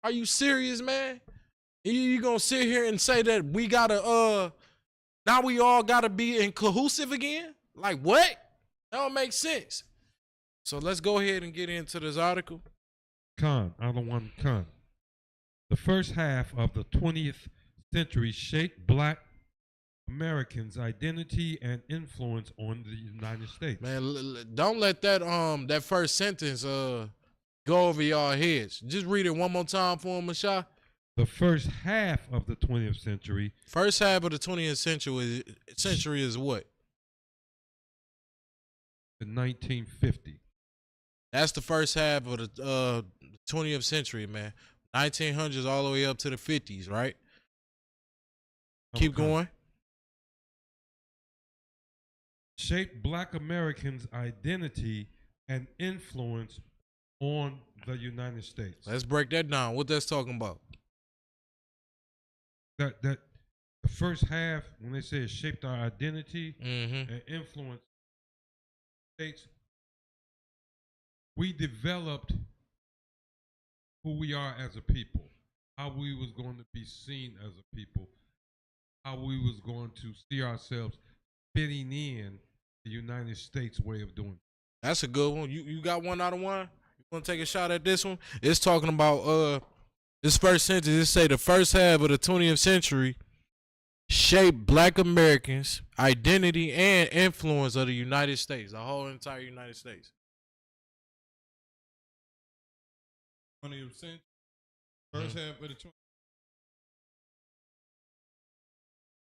Are you serious, man? You gonna sit here and say that we gotta, now we all gotta be inclusive again? Like what? That don't make sense. So let's go ahead and get into this article. Khan, Khan. The first half of the 20th century shaped black Americans' identity and influence on the United States. Man, don't let that that first sentence go over y'all heads. Just read it one more time for him, Mashah. The first half of the 20th century. First half of the 20th century is what? The 1950. That's the first half of the 20th century, man. 1900s all the way up to the 50s, right? Keep going. Shaped Black Americans' identity and influence on the United States. Let's break that down. What that's talking about? That the first half, when they say it shaped our identity and influence states, we developed who we are as a people, how we was going to be seen as a people, how we was going to see ourselves fitting in the United States way of doing it. That's a good one. You got one out of one? You want to take a shot at this one? It's talking about this first sentence. It say the first half of the 20th century shaped Black Americans' identity and influence of the United States, the whole entire United States. 20th century, first half of the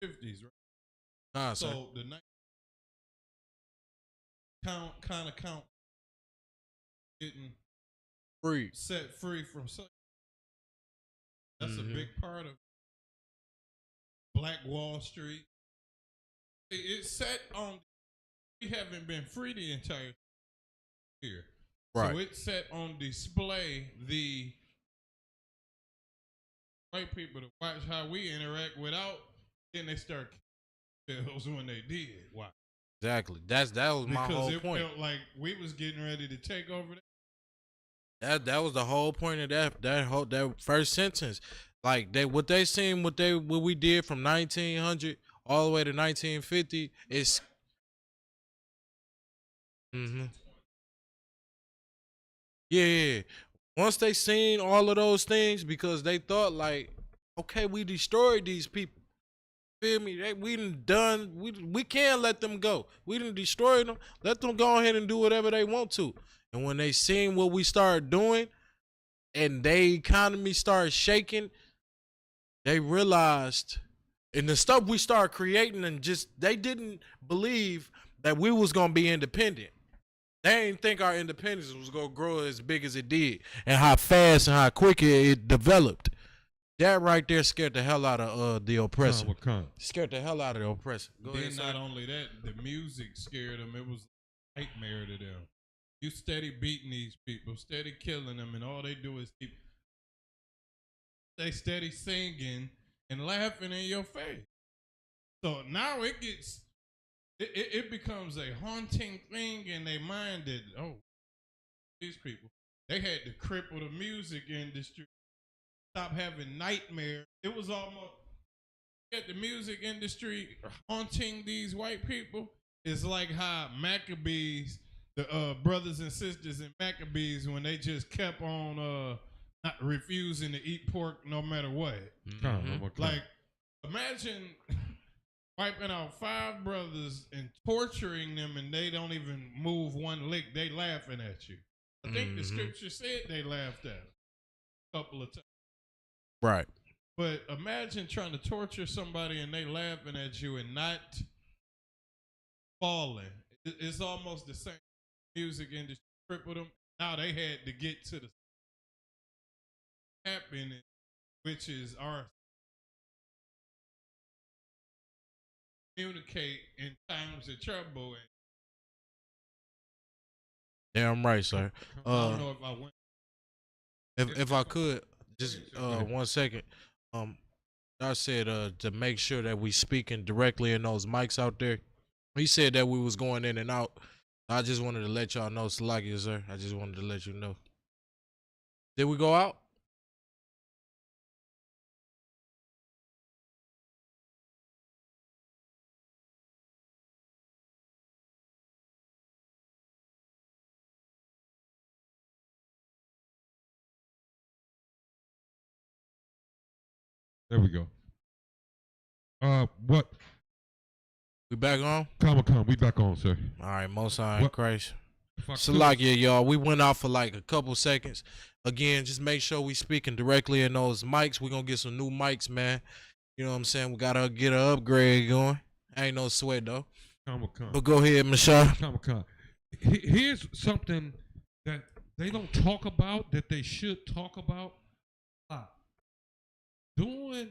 50s, right? Nah, so sir. the count getting Free, set free from slavery. That's a big part of Black Wall Street. It's set on. We haven't been free the entire year, right? So it's set on display the white people to watch how we interact without. Then they start themselves when they did. Why? Exactly. That was my whole point. Because it felt like we was getting ready to take over. That was the whole point of that first sentence. Like what we did from 1900 all the way to 1950 is. Yeah. Once they seen all of those things, because they thought like, okay, we destroyed these people. Feel me? We can't let them go. We didn't destroy them. Let them go ahead and do whatever they want to. And when they seen what we started doing and their economy started shaking, they realized, and the stuff we started creating, and they didn't believe that we was gonna be independent. They didn't think our independence was gonna grow as big as it did, and how fast and how quick it developed. That right there scared the hell out of the oppressor. Scared the hell out of the oppressor. Then not only that, the music scared them. It was a nightmare to them. You steady beating these people, steady killing them, and all they do is they steady singing and laughing in your face. So now it becomes a haunting thing in their mind that, oh, these people, they had to cripple the music industry, stop having nightmares. It was almost at the music industry haunting these white people. It's like how Maccabees, the brothers and sisters in Maccabees, when they just kept on not refusing to eat pork no matter what. Like, imagine wiping out 5 brothers and torturing them, and they don't even move one lick. They laughing at you. I think the scripture said they laughed at them a couple of times. Right. But imagine trying to torture somebody and they laughing at you and not falling. It's almost the same. Music industry crippled them. Now they had to get to the happening, which is our communicate in times of trouble. Damn right, sir. I don't know if I went. If I could, just 1 second. I said to make sure that we speaking directly in those mics out there. He said that we was going in and out. I just wanted to let y'all know, Salakia, sir. I just wanted to let you know. Did we go out? There we go. What We back on? Come. We back on, sir. All right, Most High in What- Christ. If I could- Salakia, y'all. We went out for like a couple seconds. Again, just make sure we speaking directly in those mics. We're going to get some new mics, man. You know what I'm saying? We got to get an upgrade going. Ain't no sweat, though. Come. But go ahead, Mashah. Come. Here's something that they don't talk about that they should talk about. During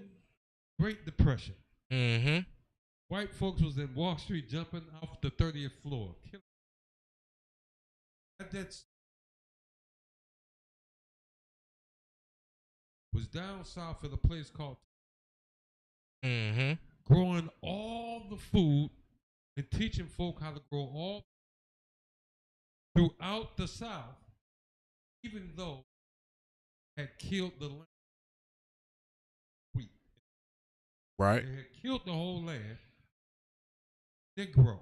Great Depression, Mm-hmm. white folks was in Wall Street jumping off the 30th floor. That's was down south at a place called Mm-hmm. growing all the food and teaching folk how to grow all throughout the South, even though had killed the land. Wheat. Right. They had killed the whole land. Negro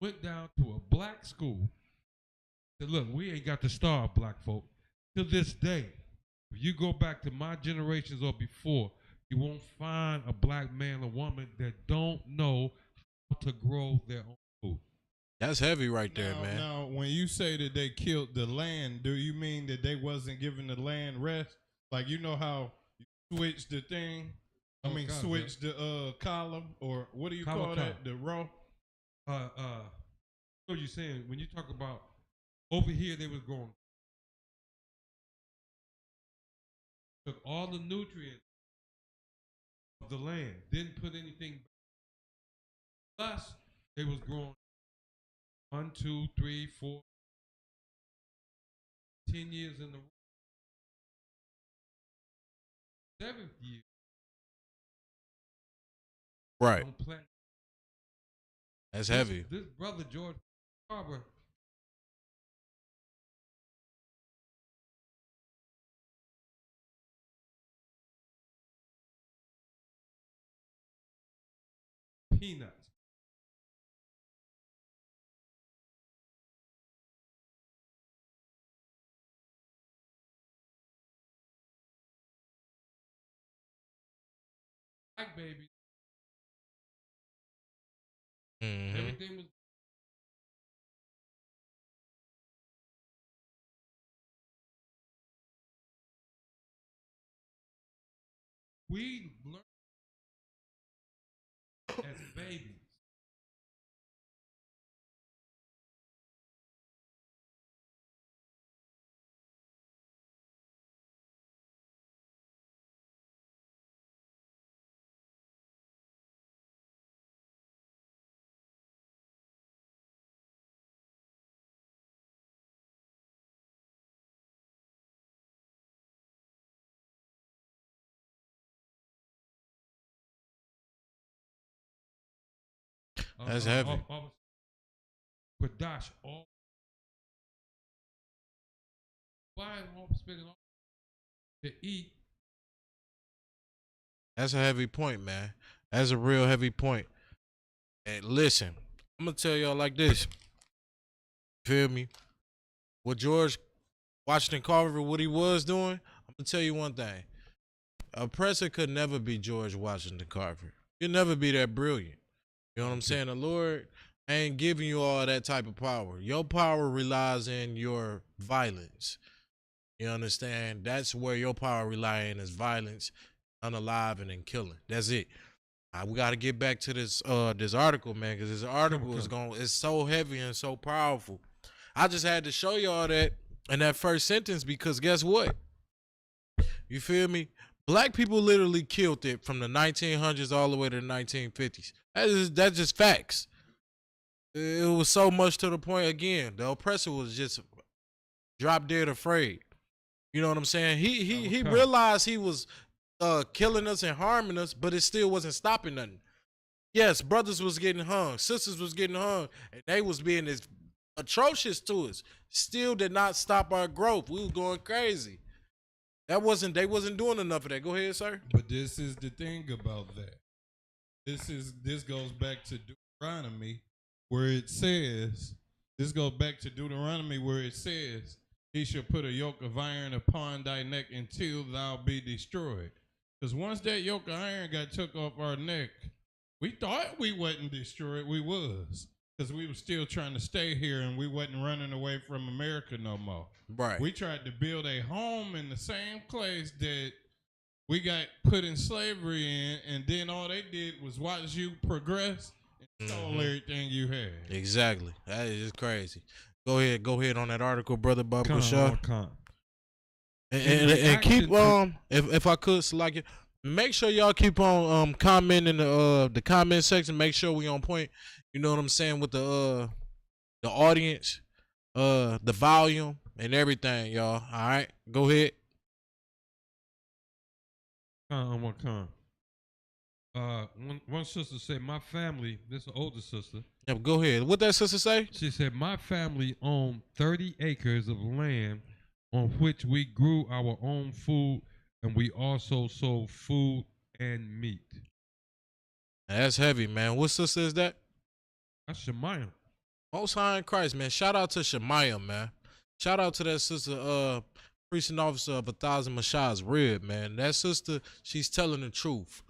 went down to a black school. Said, look, we ain't got to starve black folk. To this day, if you go back to my generations or before, you won't find a black man or woman that don't know how to grow their own food. That's heavy right there, man. Now, when you say that they killed the land, do you mean that they wasn't giving the land rest? Like, you know how you switch the thing? Switch the column, or what do you call that? The row? What you're saying, when you talk about over here, they was going, took all the nutrients of the land, didn't put anything back. Plus, they was growing 1, 2, 3, 4, 10 years in the 7th year. Right. Don't plant. That's heavy. This brother George Barber, peanuts. Black baby. Mm-hmm. Everything was. We learned as babies. That's heavy. Kadash, all buying, all spending, all to eat. That's a heavy point, man. That's a real heavy point. And listen, I'm gonna tell y'all like this. Feel me? What George Washington Carver, what he was doing, I'm gonna tell you one thing. A oppressor could never be George Washington Carver. You'll never be that brilliant. You know what I'm saying? The Lord ain't giving you all that type of power. Your power relies in your violence. You understand? That's where your power relies in, is violence, unaliving and killing. That's it. We got to get back to this this article, man, because this article it's so heavy and so powerful. I just had to show y'all that in that first sentence, because guess what? You feel me? Black people literally killed it from the 1900s all the way to the 1950s. That's just facts. It was so much to the point, again, the oppressor was just drop dead afraid. You know what I'm saying? He realized he was killing us and harming us, but it still wasn't stopping nothing. Yes, brothers was getting hung, sisters was getting hung, and they was being as atrocious to us. Still did not stop our growth. We was going crazy. They wasn't doing enough of that. Go ahead, sir. But this is the thing about that. This goes back to Deuteronomy, where it says, he shall put a yoke of iron upon thy neck until thou be destroyed. Because once that yoke of iron got took off our neck, We thought we wasn't destroyed. We was. Because we were still trying to stay here and we wasn't running away from America no more. Right. We tried to build a home in the same place that we got put in slavery in, and then all they did was watch you progress and stole everything you had. Exactly. That is just crazy. Go ahead on that article, brother Bob Shaw. And keep if I could select it, make sure y'all keep on commenting in the comment section. Make sure we on point. You know what I'm saying, with the audience, the volume and everything, y'all. All right, go ahead. One sister said, my family, this is an older sister. Yeah, go ahead. What that sister say? She said, my family owned 30 acres of land on which we grew our own food, and we also sold food and meat. That's heavy, man. What sister is that? That's Shemaiah. Most High in Christ, man. Shout out to Shemaiah, man. Shout out to that sister, precinct officer of 1,000 Mashah's Rib, man. That sister, she's telling the truth.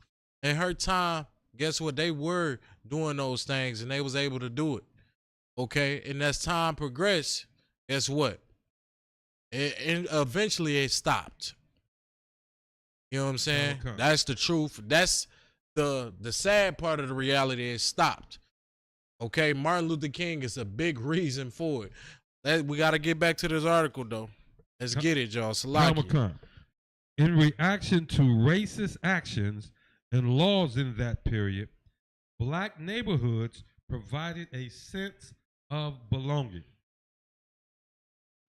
In her time, guess what? They were doing those things, and they was able to do it. Okay? And as time progressed, guess what? And eventually it stopped. You know what I'm saying? Okay. That's the truth. That's the sad part of the reality. It stopped. Okay, Martin Luther King is a big reason for it. We got to get back to this article, though. Let's get it, y'all. Salaki. In reaction to racist actions and laws in that period, black neighborhoods provided a sense of belonging,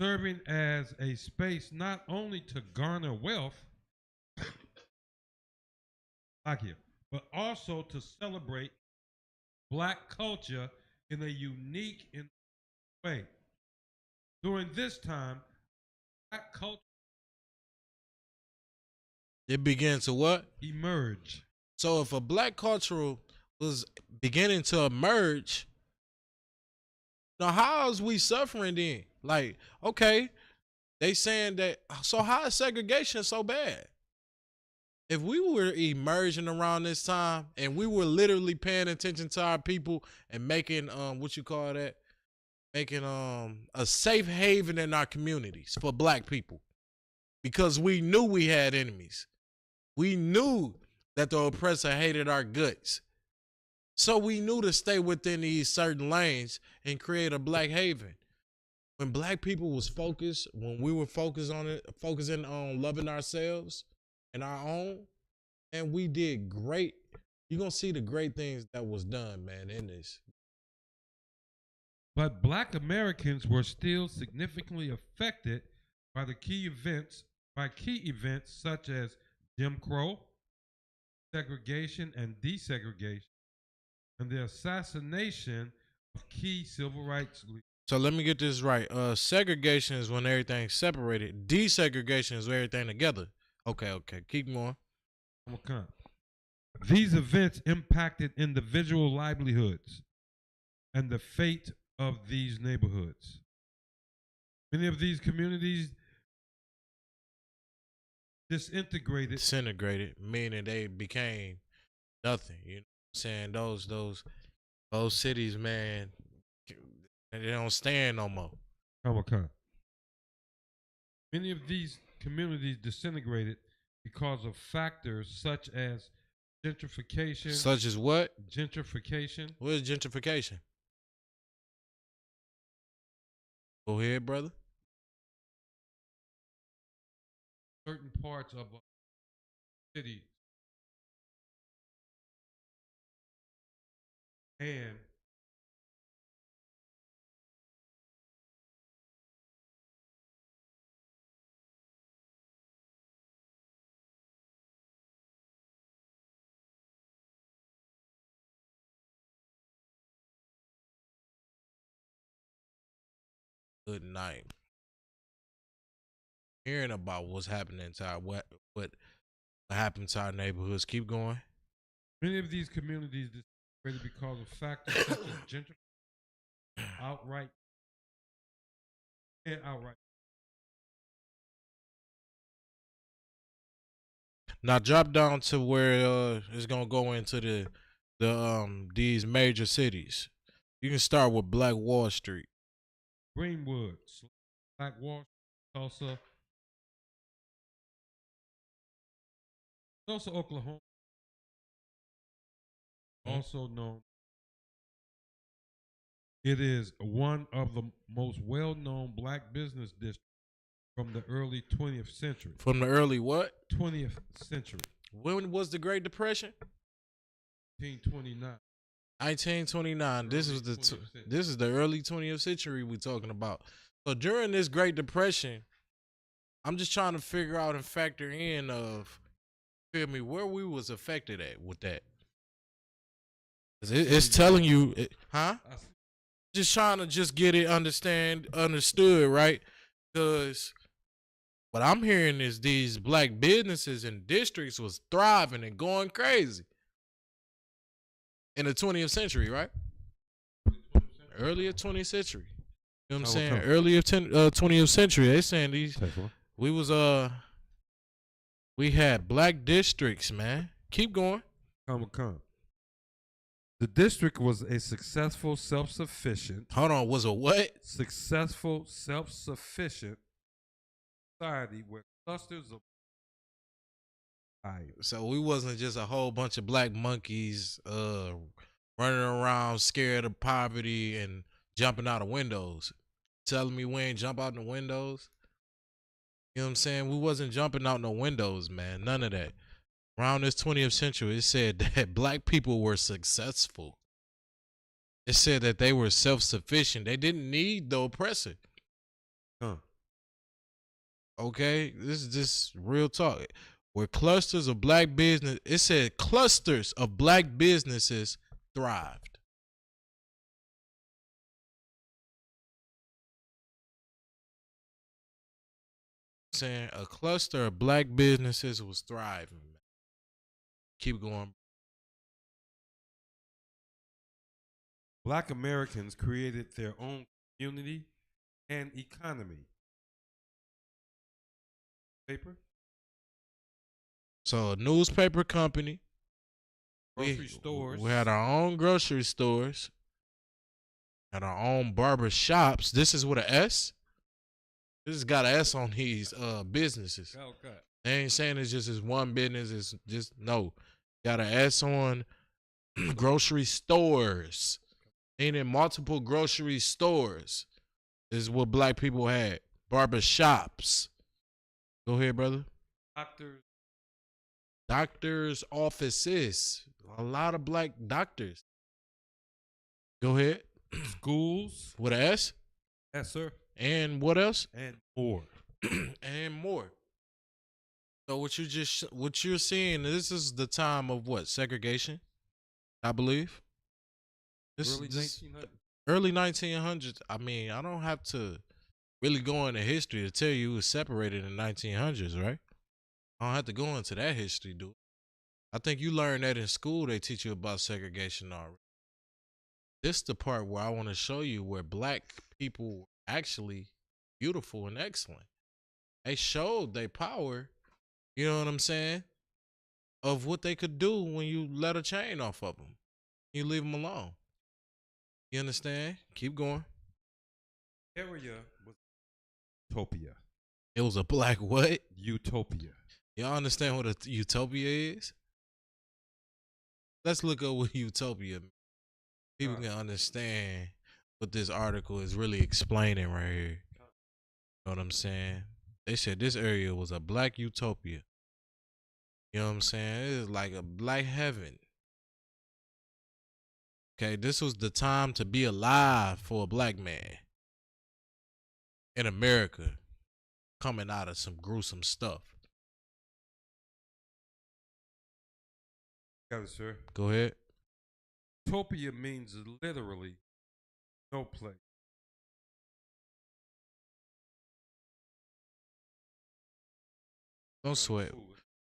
serving as a space not only to garner wealth, but also to celebrate black culture in a unique way. During this time, black culture It began to what? emerge. So if a black culture was beginning to emerge, now how is we suffering then? Like, okay, they saying that, so how is segregation so bad? If we were emerging around this time and we were literally paying attention to our people and making what you call that, making a safe haven in our communities for black people, because we knew we had enemies, we knew that the oppressor hated our guts, so we knew to stay within these certain lanes and create a black haven. When black people was focused, when we were focusing on loving ourselves and our own, and we did great. You're gonna see the great things that was done, man, in this. But black Americans were still significantly affected by key events such as Jim Crow, segregation and desegregation, and the assassination of key civil rights leaders. So let me get this right. Segregation is when everything's separated. Desegregation is when everything together. Okay. Keep going. These events impacted individual livelihoods and the fate of these neighborhoods. Many of these communities disintegrated, meaning they became nothing. You know what I'm saying? Those cities, man, they don't stand no more. Many of these communities disintegrated because of factors such as gentrification. Such as what? Gentrification. What is gentrification? Go ahead, brother. Certain parts of a city and Good night. Hearing about what's happening to our what happened to our neighborhoods. Keep going. many of these communities disintegrated because of factors such as gentrification, outright. Now drop down to where it's gonna go into the these major cities. You can start with Black Wall Street. Greenwood, Black Wall Street, Tulsa, Oklahoma, also known. It is one of the most well-known black business districts from the early 20th century. From the early what? 20th century. When was the Great Depression? 1929. 1929. This is this is the early 20th century we're talking about. So during this Great Depression, I'm just trying to figure out and factor in of, feel me, where we was affected at with that. It's telling you, huh? Just trying to just get it understood, right? Because what I'm hearing is these black businesses and districts was thriving and going crazy in the 20th century, right? Earlier 20th century. You know what I'm saying? Earlier 20th century. They saying we had black districts, man. Keep going. Come. The district was a successful, self-sufficient. Hold on, was a what? Successful, self-sufficient society where clusters of. So we wasn't just a whole bunch of black monkeys running around scared of poverty and jumping out of windows. Telling me we ain't jump out the windows. You know what I'm saying? We wasn't jumping out no windows, man. None of that. Around this 20th century, it said that black people were successful. It said that they were self-sufficient. They didn't need the oppressor. Okay? This is just real talk. Where clusters of black business, it said clusters of black businesses thrived. Saying a cluster of black businesses was thriving. Keep going. Black Americans created their own community and economy. Paper? So a newspaper company. Grocery stores. We had our own grocery stores. Had our own barber shops. This is with an S. This has got an S on these businesses. Okay. They ain't saying it's just this one business. It's just no. Got an S on grocery stores. Ain't in multiple grocery stores. This is what black people had. Barber shops. Go ahead, brother. Doctors' offices. A lot of black doctors. Go ahead. Schools. With an S? Yes, sir. And what else? And more. And more. So what you're seeing, this is the time of what? Segregation, I believe. Early 1900s. I mean, I don't have to really go into history to tell you it was separated in the 1900s, right? I don't have to go into that history, dude. I think you learned that in school. They teach you about segregation already. This is the part where I want to show you where black people were actually beautiful and excellent. They showed their power, you know what I'm saying, of what they could do when you let a chain off of them. You leave them alone. You understand? Keep going. Area was utopia. It was a black what? Utopia. Y'all understand what a utopia is? Let's look up what utopia means. People can understand what this article is really explaining right here. You know what I'm saying? They said this area was a black utopia. You know what I'm saying? It is like a black heaven. Okay, this was the time to be alive for a black man in America coming out of some gruesome stuff. Got it, sir. Go ahead. Utopia means literally no place. Don't sweat.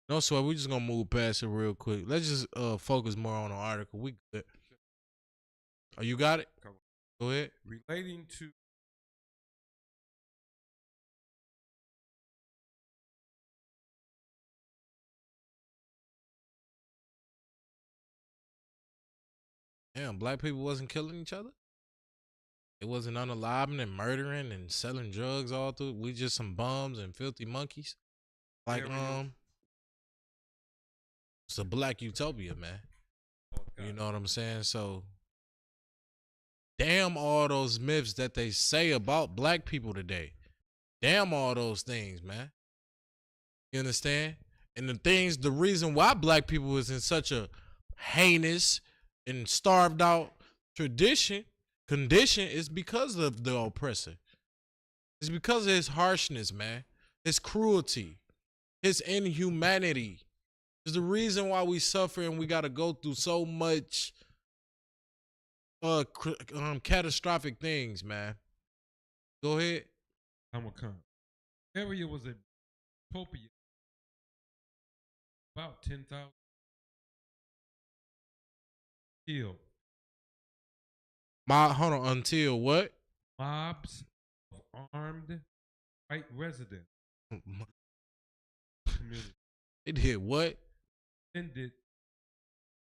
Don't sweat. We just gonna move past it real quick. Let's just focus more on the article. We good. Oh, you got it? Go ahead. Relating to Damn, black people wasn't killing each other. It wasn't unaliving and murdering and selling drugs all through. We just some bums and filthy monkeys. Like it's a black utopia, man. You know what I'm saying? So damn all those myths that they say about black people today. Damn all those things, man. You understand? And the reason why black people is in such a heinous and starved out condition is because of the oppressor. It's because of his harshness, man. His cruelty, his inhumanity. It's the reason why we suffer and we got to go through so much catastrophic things, man. Go ahead. I'm a con. Area was a utopia. About 10,000 killed. Hold on, until what? Mobs of armed white residents. Community. They did what? Ended.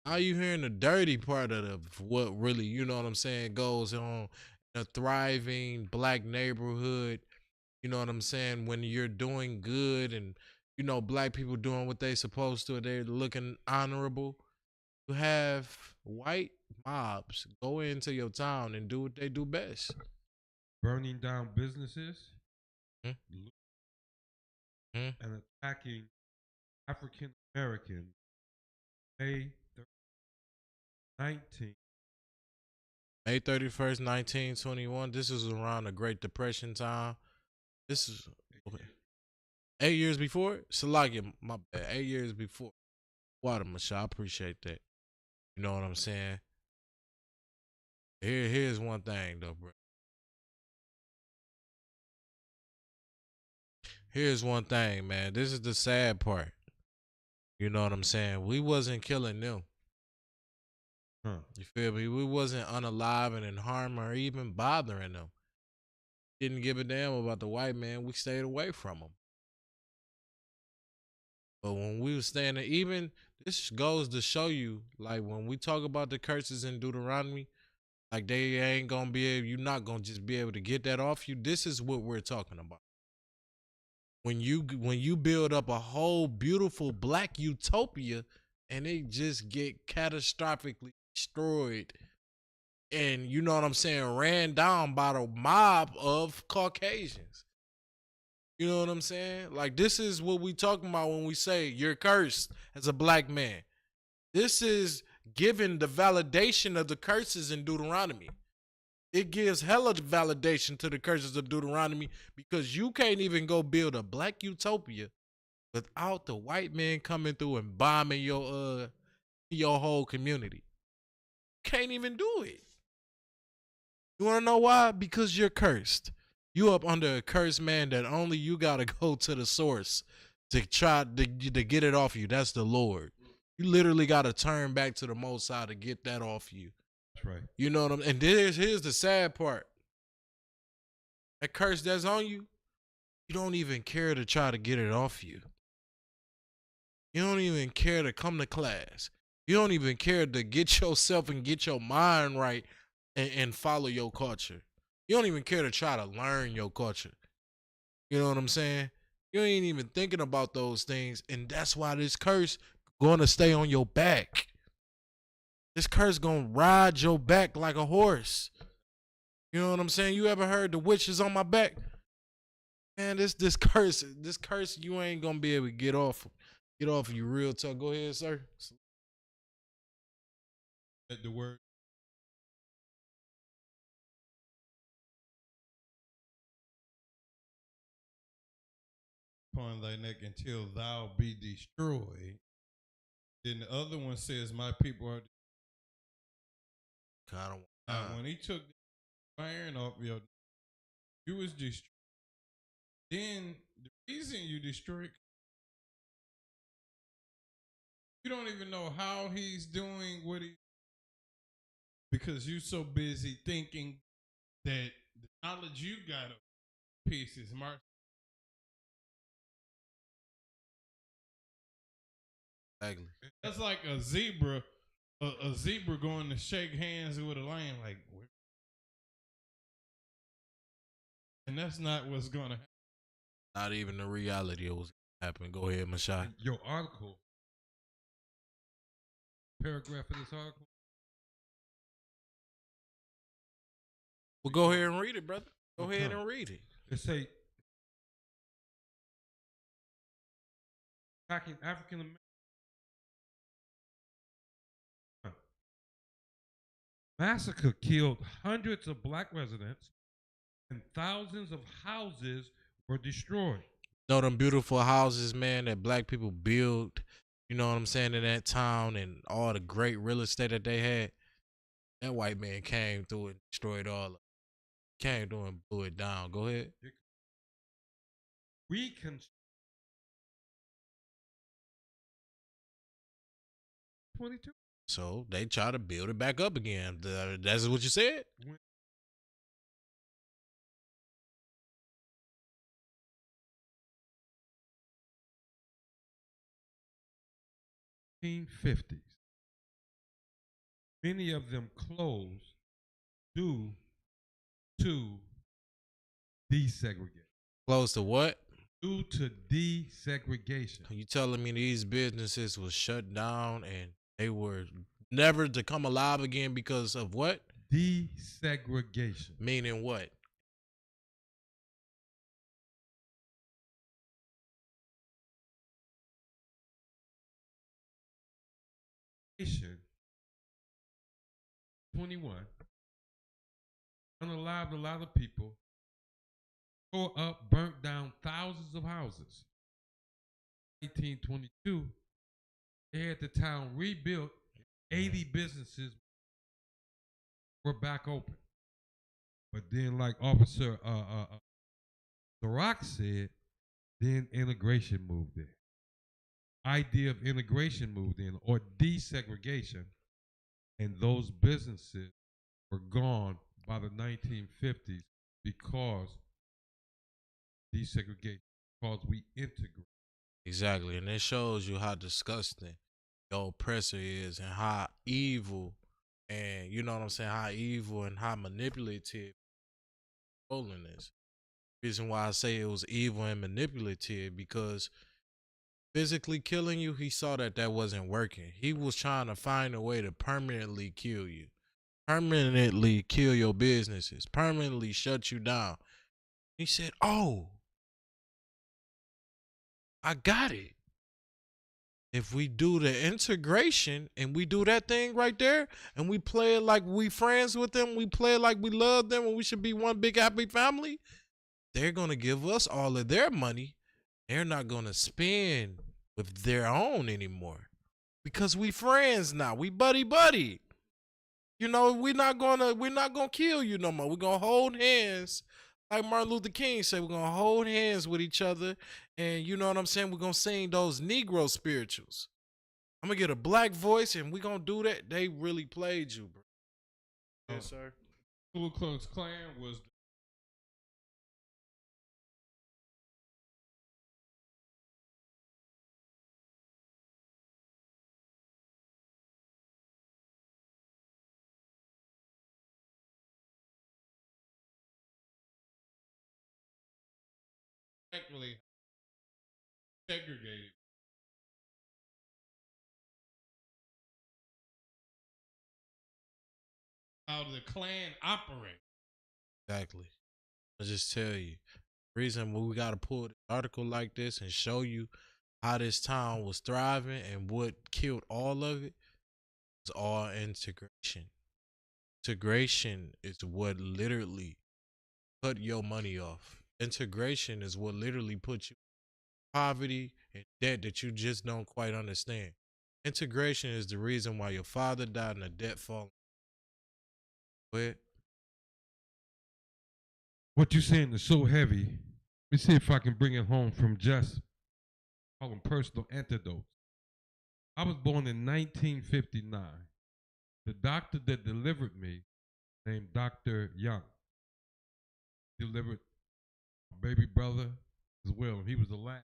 Are you hearing the dirty part of what really, you know what I'm saying, goes on in a thriving black neighborhood? You know what I'm saying? When you're doing good and, you know, black people doing what they supposed to, they're looking honorable. You have white mobs go into your town and do what they do best. Burning down businesses. Hmm? And attacking African Americans. May 31st, 1921. This is around the Great Depression time. This is 8 years before. Salakia, my bad. 8 years before. Water, Masha. I appreciate that. You know what I'm saying? Here's one thing though, bro. Here's one thing, man. This is the sad part. You know what I'm saying? We wasn't killing them. You feel me? We wasn't unaliving and harming or even bothering them. Didn't give a damn about the white man. We stayed away from them. But when we was standing, even this goes to show you, like when we talk about the curses in Deuteronomy, like they ain't gonna be able, you're not gonna just be able to get that off you. This is what we're talking about. When you build up a whole beautiful black utopia and it just get catastrophically destroyed and you know what I'm saying, ran down by the mob of Caucasians. You know what I'm saying? Like this is what we talking about when we say you're cursed as a black man. This is giving the validation of the curses in Deuteronomy. It gives hella validation to the curses of Deuteronomy because you can't even go build a black utopia without the white man coming through and bombing your whole community. Can't even do it. You want to know why? Because you're cursed. You up under a curse, man, that only you got to go to the source to try to get it off you. That's the Lord. You literally got to turn back to the Most High to get that off you. That's right. You know what I'm, and here's the sad part. That curse that's on you, you don't even care to try to get it off you. You don't even care to come to class. You don't even care to get yourself and get your mind right and follow your culture. You don't even care to try to learn your culture. You know what I'm saying? You ain't even thinking about those things, and that's why this curse gonna stay on your back. This curse gonna ride your back like a horse. You know what I'm saying? You ever heard the witch is on my back? Man, this curse, you ain't gonna be able to get off you real tough. Go ahead, sir. The word upon thy neck until thou be destroyed. Then the other one says, my people are. When he took the iron off your neck, you was destroyed. Then the reason you destroyed, you don't even know how he's doing what he, because you so busy thinking that the knowledge you got of pieces, Mark. Exactly. That's like a zebra a zebra going to shake hands with a lion, like, and that's not what's gonna happen. Not even the reality of what's happening. Go ahead, Mashai. Your article, paragraph of this article. Well, go ahead and read it, brother. Go Okay. ahead and read it. It say attacking African American. Massacre killed hundreds of black residents and thousands of houses were destroyed. You know them beautiful houses, man, that black people built, you know what I'm saying, in that town and all the great real estate that they had. That white man came through and destroyed all of it. Came through and blew it down. Go ahead. Reconstruct 22. So they try to build it back up again. That's what you said? 1950s. Many of them closed due to desegregation. Close to what? Due to desegregation. You telling me these businesses was shut down and they were never to come alive again because of what? Desegregation. Meaning what? Nation 21 unalived a lot of people, tore up, burnt down thousands of houses. 1822, they had the town rebuilt. 80 businesses were back open. But then, like Officer Rock said, then integration moved in. Idea of integration moved in, or desegregation, and those businesses were gone by the 1950s because desegregation, because we integrate. Exactly. And it shows you how disgusting the oppressor is and how evil, and you know what I'm saying, how evil and how manipulative Roland is. Reason why I say it was evil and manipulative, because physically killing you, he saw that that wasn't working. He was trying to find a way to permanently kill you, permanently kill your businesses, permanently shut you down. He said, oh, I got it. If we do the integration and we do that thing right there and we play it like we friends with them, we play it like we love them and we should be one big happy family, they're going to give us all of their money. They're not going to spend with their own anymore because we friends now. We buddy. You know, we're not gonna kill you no more. We're gonna hold hands. Like Martin Luther King said, we're gonna hold hands with each other. And you know what I'm saying? We're gonna sing those Negro spirituals. I'm gonna get a black voice and we're gonna do that. They really played you, bro. Yes, sir. Ku Klux Klan was Actually, segregated. How the Klan operate. Exactly. I just tell you, reason why we gotta pull an article like this and show you how this town was thriving and what killed all of it was all integration. Integration is what literally cut your money off. Integration is what literally puts you in poverty and debt that you just don't quite understand. Integration is the reason why your father died in a debt fall. But what you saying is so heavy. Let me see if I can bring it home from just call them personal antidotes. I was born in 1959. The doctor that delivered me, named Dr. Young, delivered my baby brother as well. He was the last.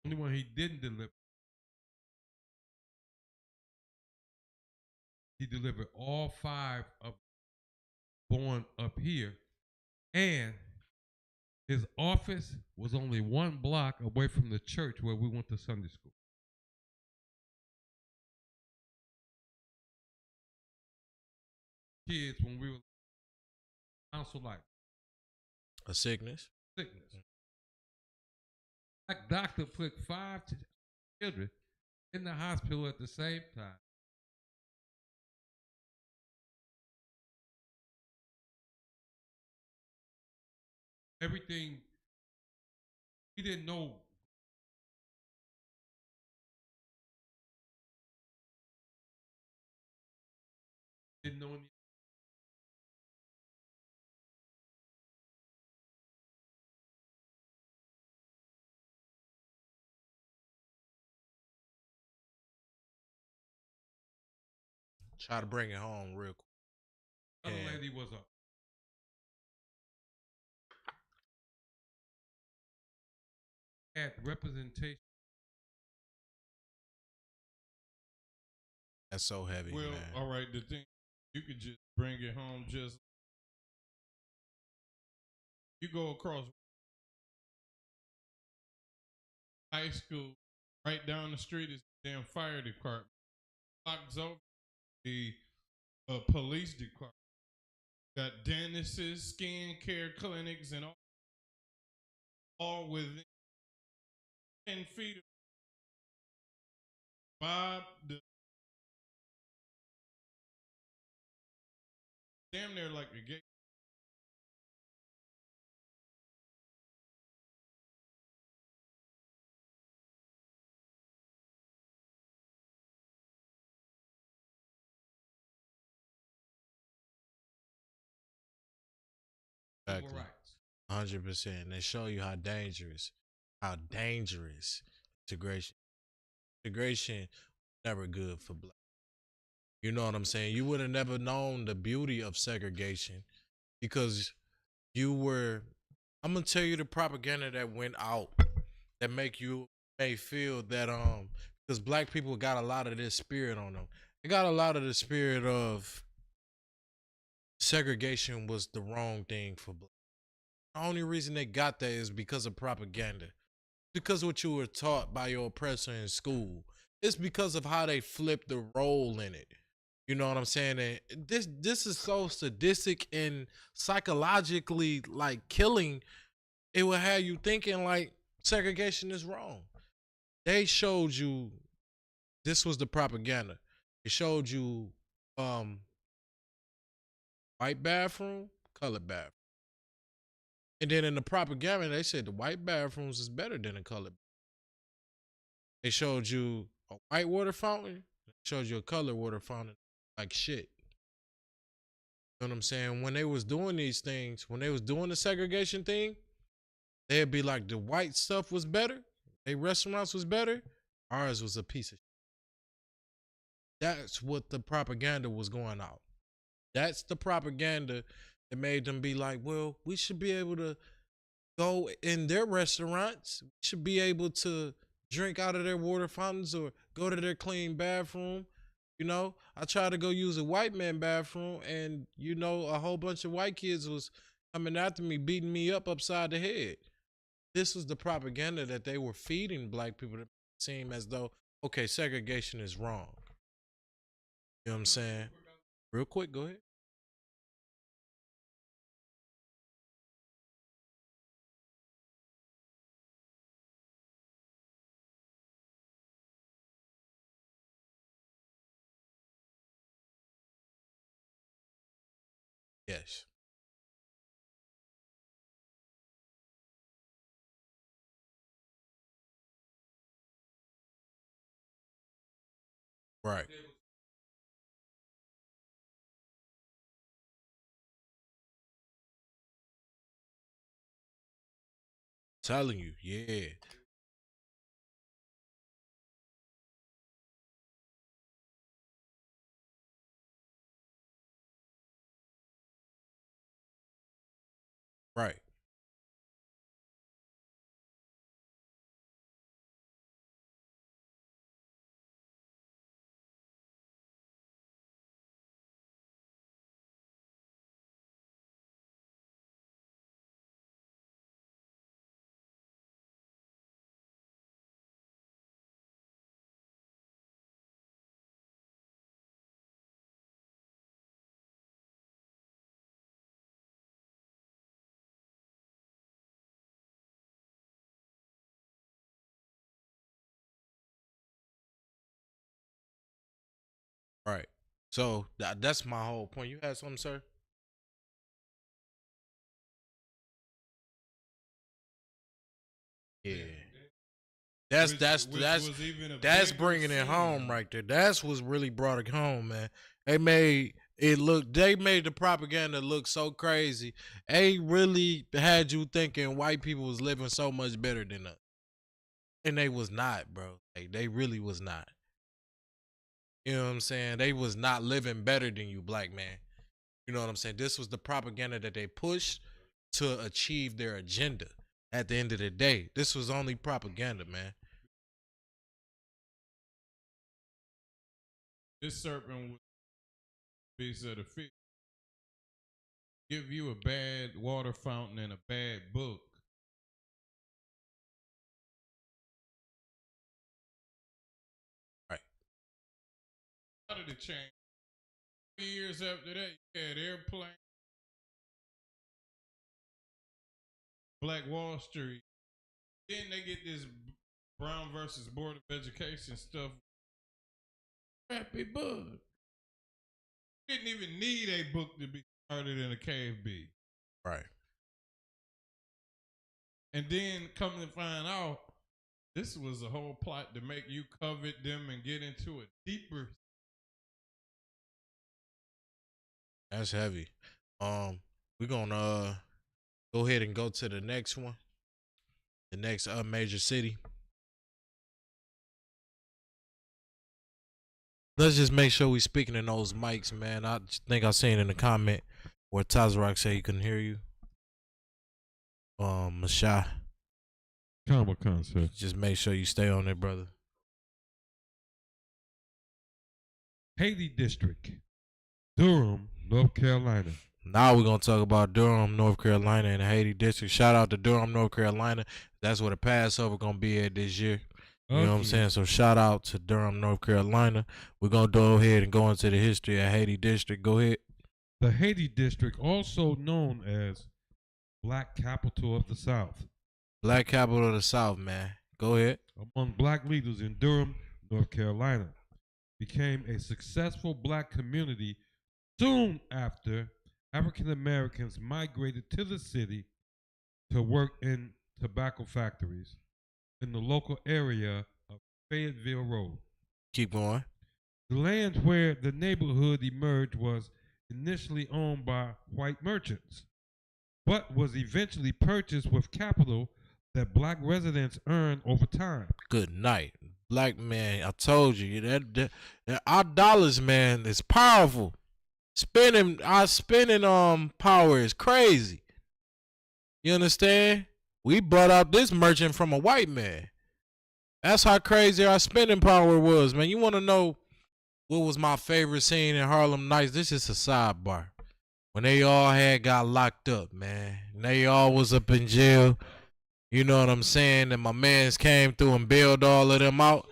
Only one he didn't deliver He delivered all 5 of born up here, and his office was only 1 block away from the church where we went to Sunday school. Kids, when we were counsel like A sickness. sickness, that doctor put 5 children in the hospital at the same time. Everything we didn't know. Didn't know any. Try to bring it home real quick. The other lady was a had representation. That's so heavy, Well, man. all right. The thing you could just bring it home. Just you go across high school, right down the street is the damn fire department. Blocks over the police department. Got dentists, skin care clinics, and all within 10 feet of Bob. Damn near like a gate. Exactly. 100%. They show you how dangerous integration never good for black. You know what I'm saying? You would have never known the beauty of segregation because you were. I'm gonna tell you the propaganda that went out that may feel that because black people got a lot of this spirit on them. They got a lot of the spirit of segregation was the wrong thing for black. The only reason they got that is because of propaganda. Because what you were taught by your oppressor in school. It's because of how they flipped the role in it. You know what I'm saying? And this is so sadistic and psychologically like killing. It will have you thinking like segregation is wrong. They showed you this was the propaganda. It showed you white bathroom, colored bathroom. And then in the propaganda, they said the white bathrooms is better than the colored. They showed you a white water fountain, showed you a colored water fountain, like shit. You know what I'm saying? When they was doing these things, when they was doing the segregation thing, they'd be like the white stuff was better, their restaurants was better, ours was a piece of shit. That's what the propaganda was going out. That's the propaganda that made them be like, well, we should be able to go in their restaurants. We should be able to drink out of their water fountains or go to their clean bathroom. You know, I tried to go use a white man bathroom and, you know, a whole bunch of white kids was coming after me, beating me up upside the head. This was the propaganda that they were feeding black people to seem as though, okay, segregation is wrong. You know what I'm saying? Real quick, go ahead. Yes. Right. Telling you, yeah. Right. Right. So that's my whole point. You had something, sir? Yeah. Which was even a That's bigger bringing it sin. home right there. That's what's really brought it home, man. They made the propaganda look so crazy. They really had you thinking white people was living so much better than us. And they was not, bro. They really was not. You know what I'm saying? They was not living better than you, black man. You know what I'm saying? This was the propaganda that they pushed to achieve their agenda. At the end of the day, this was only propaganda, man. This serpent was a piece of the fish. Give you a bad water fountain and a bad book. Right. Started to change. 3 years after that, you had airplane, Black Wall Street. Then they get this Brown versus Board of Education stuff. Crappy book. Didn't even need a book to be started in a KFB. Right. And then come to find out, this was a whole plot to make you covet them and get into a deeper. That's heavy. We're gonna go ahead and go to the next one. The next major city. Let's just make sure we speaking in those mics, man. I think I seen in the comment where Tazrock said he couldn't hear you. Masha. Comic concept. Just make sure you stay on it, brother. Haiti District, Durham, North Carolina. Now we're gonna talk about Durham, North Carolina, and the Haiti District. Shout out to Durham, North Carolina. That's where the Passover gonna be at this year. You know what I'm saying? So shout out to Durham, North Carolina. We're gonna go ahead and go into the history of Haiti District. Go ahead. The Haiti District, also known as Black Capital of the South. Black Capital of the South, man. Go ahead. Among black leaders in Durham, North Carolina, became a successful black community soon after African Americans migrated to the city to work in tobacco factories in the local area of Fayetteville Road. Keep going. The land where the neighborhood emerged was initially owned by white merchants, but was eventually purchased with capital that black residents earned over time. Good night. Black man, I told you that our dollars, man, is powerful. Our spending power is crazy. You understand? We bought out this merchant from a white man. That's how crazy our spending power was, man. You want to know what was my favorite scene in Harlem Nights? This is a sidebar. When they all had got locked up, man. And they all was up in jail. You know what I'm saying? And my mans came through and bailed all of them out.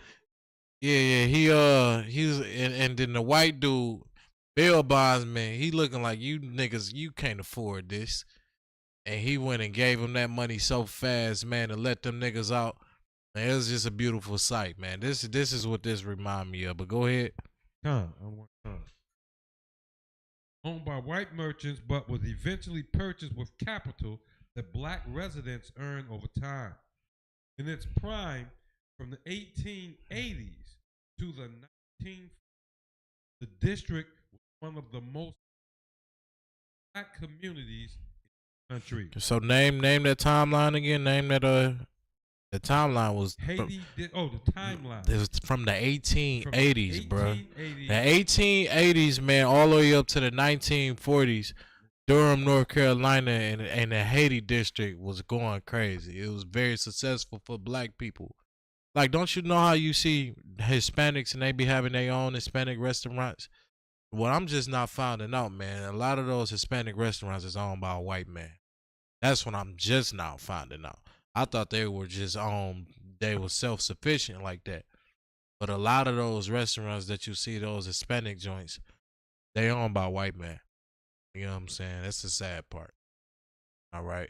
Yeah, he was, and then the white dude, bail bondsman, he looking like, you niggas, you can't afford this. And he went and gave him that money so fast, man, to let them niggas out. Man, it was just a beautiful sight, man. This is what this remind me of. But go ahead. Owned by white merchants, but was eventually purchased with capital that black residents earned over time. In its prime, from the 1880s to the 1940s, the district was one of the most black communities in the country. So name that timeline again. Name that the timeline was Haiti. The timeline. It was from the 1880s, bro. 1880s. The 1880s, man, all the way up to the 1940s. Durham, North Carolina, and the Haiti district was going crazy. It was very successful for black people. Like, don't you know how you see Hispanics and they be having their own Hispanic restaurants? Well, I'm just not finding out, man. A lot of those Hispanic restaurants is owned by a white man. That's what I'm just now finding out. I thought they were just they were self-sufficient like that. But a lot of those restaurants that you see, those Hispanic joints, they owned by white men. You know what I'm saying? That's the sad part. All right.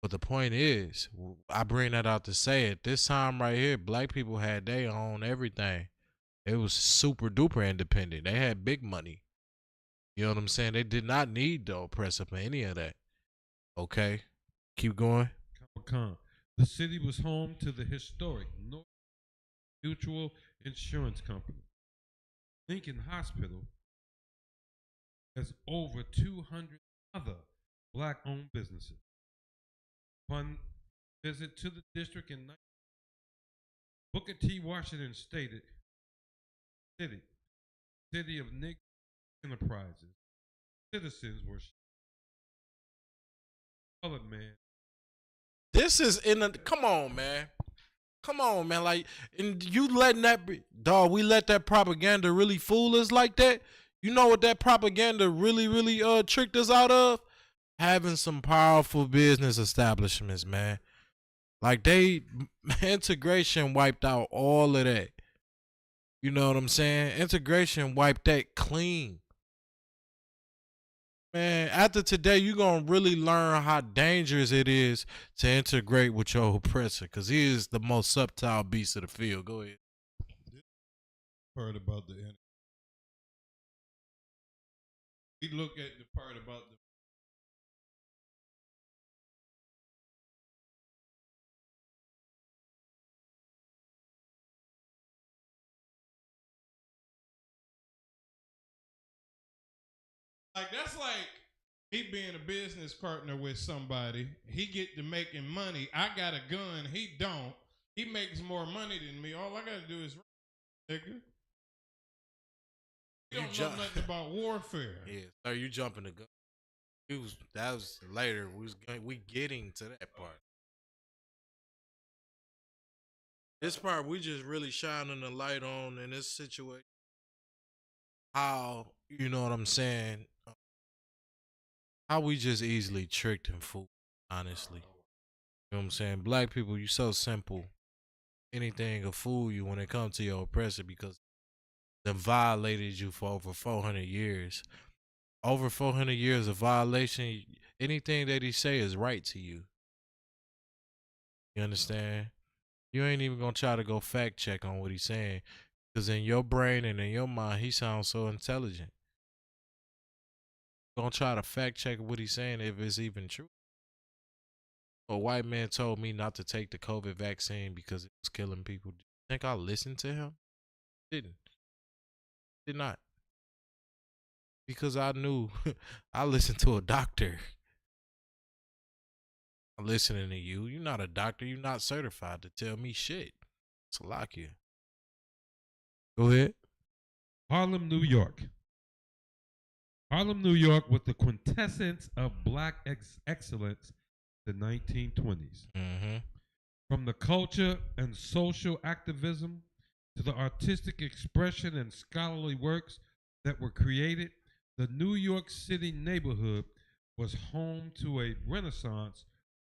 But the point is, I bring that out to say it. This time right here, black people had their own everything. It was super duper independent. They had big money. You know what I'm saying? They did not need the oppressor for any of that. Okay, keep going. Khan. The city was home to the historic North Mutual Insurance Company. Lincoln Hospital has over 200 other black-owned businesses. Upon visit to the district in Booker T. Washington stated, city of Negro enterprises, citizens were colored man. This is in a come on, man. Come on, man. Like, and you letting that be, dog, we let that propaganda really fool us like that. You know what that propaganda really tricked us out of? Having some powerful business establishments, man. Like integration wiped out all of that. You know what I'm saying? Integration wiped that clean. Man, after today, you're going to really learn how dangerous it is to integrate with your oppressor, because he is the most subtle beast of the field. Go ahead. Part about the enemy. We look at the part about the like that's like he being a business partner with somebody. He get to making money. I got a gun. He don't. He makes more money than me. All I gotta do is nigga. You don't know nothing about warfare. Yeah, so you jumping the gun. That was later. We getting to that part. This part we just really shining the light on in this situation. How, you know what I'm saying? How we just easily tricked and fooled, honestly. You know what I'm saying? Black people, you so simple. Anything will fool you when it comes to your oppressor because they violated you for over 400 years. Over 400 years of violation, anything that he say is right to you. You understand? You ain't even gonna try to go fact check on what he's saying. Because in your brain and in your mind, he sounds so intelligent. Gonna try to fact check what he's saying if it's even true. A white man told me not to take the COVID vaccine because it was killing people. Do you think I listened to him? Didn't. Did not. Because I knew I listened to a doctor. I'm listening to you. You're not a doctor. You're not certified to tell me shit. It's a lock you. Go ahead. Harlem, New York. Harlem, New York, with the quintessence of black excellence, the 1920s. Mm-hmm. From the culture and social activism to the artistic expression and scholarly works that were created, the New York City neighborhood was home to a renaissance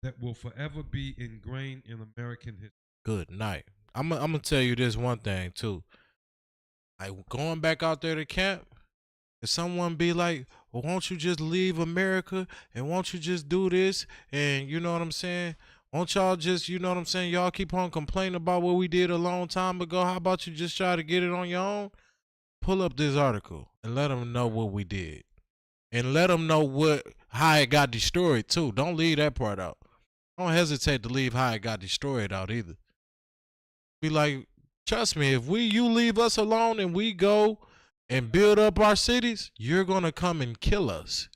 that will forever be ingrained in American history. Good night. I'm gonna tell you this one thing too. Like going back out there to camp, if someone be like, well, won't you just leave America and won't you just do this? And you know what I'm saying? Won't y'all just, you know what I'm saying? Y'all keep on complaining about what we did a long time ago. How about you just try to get it on your own? Pull up this article and let them know what we did. And let them know how it got destroyed too. Don't leave that part out. Don't hesitate to leave how it got destroyed out either. Be like, trust me, if you leave us alone and we go and build up our cities, you're going to come and kill us.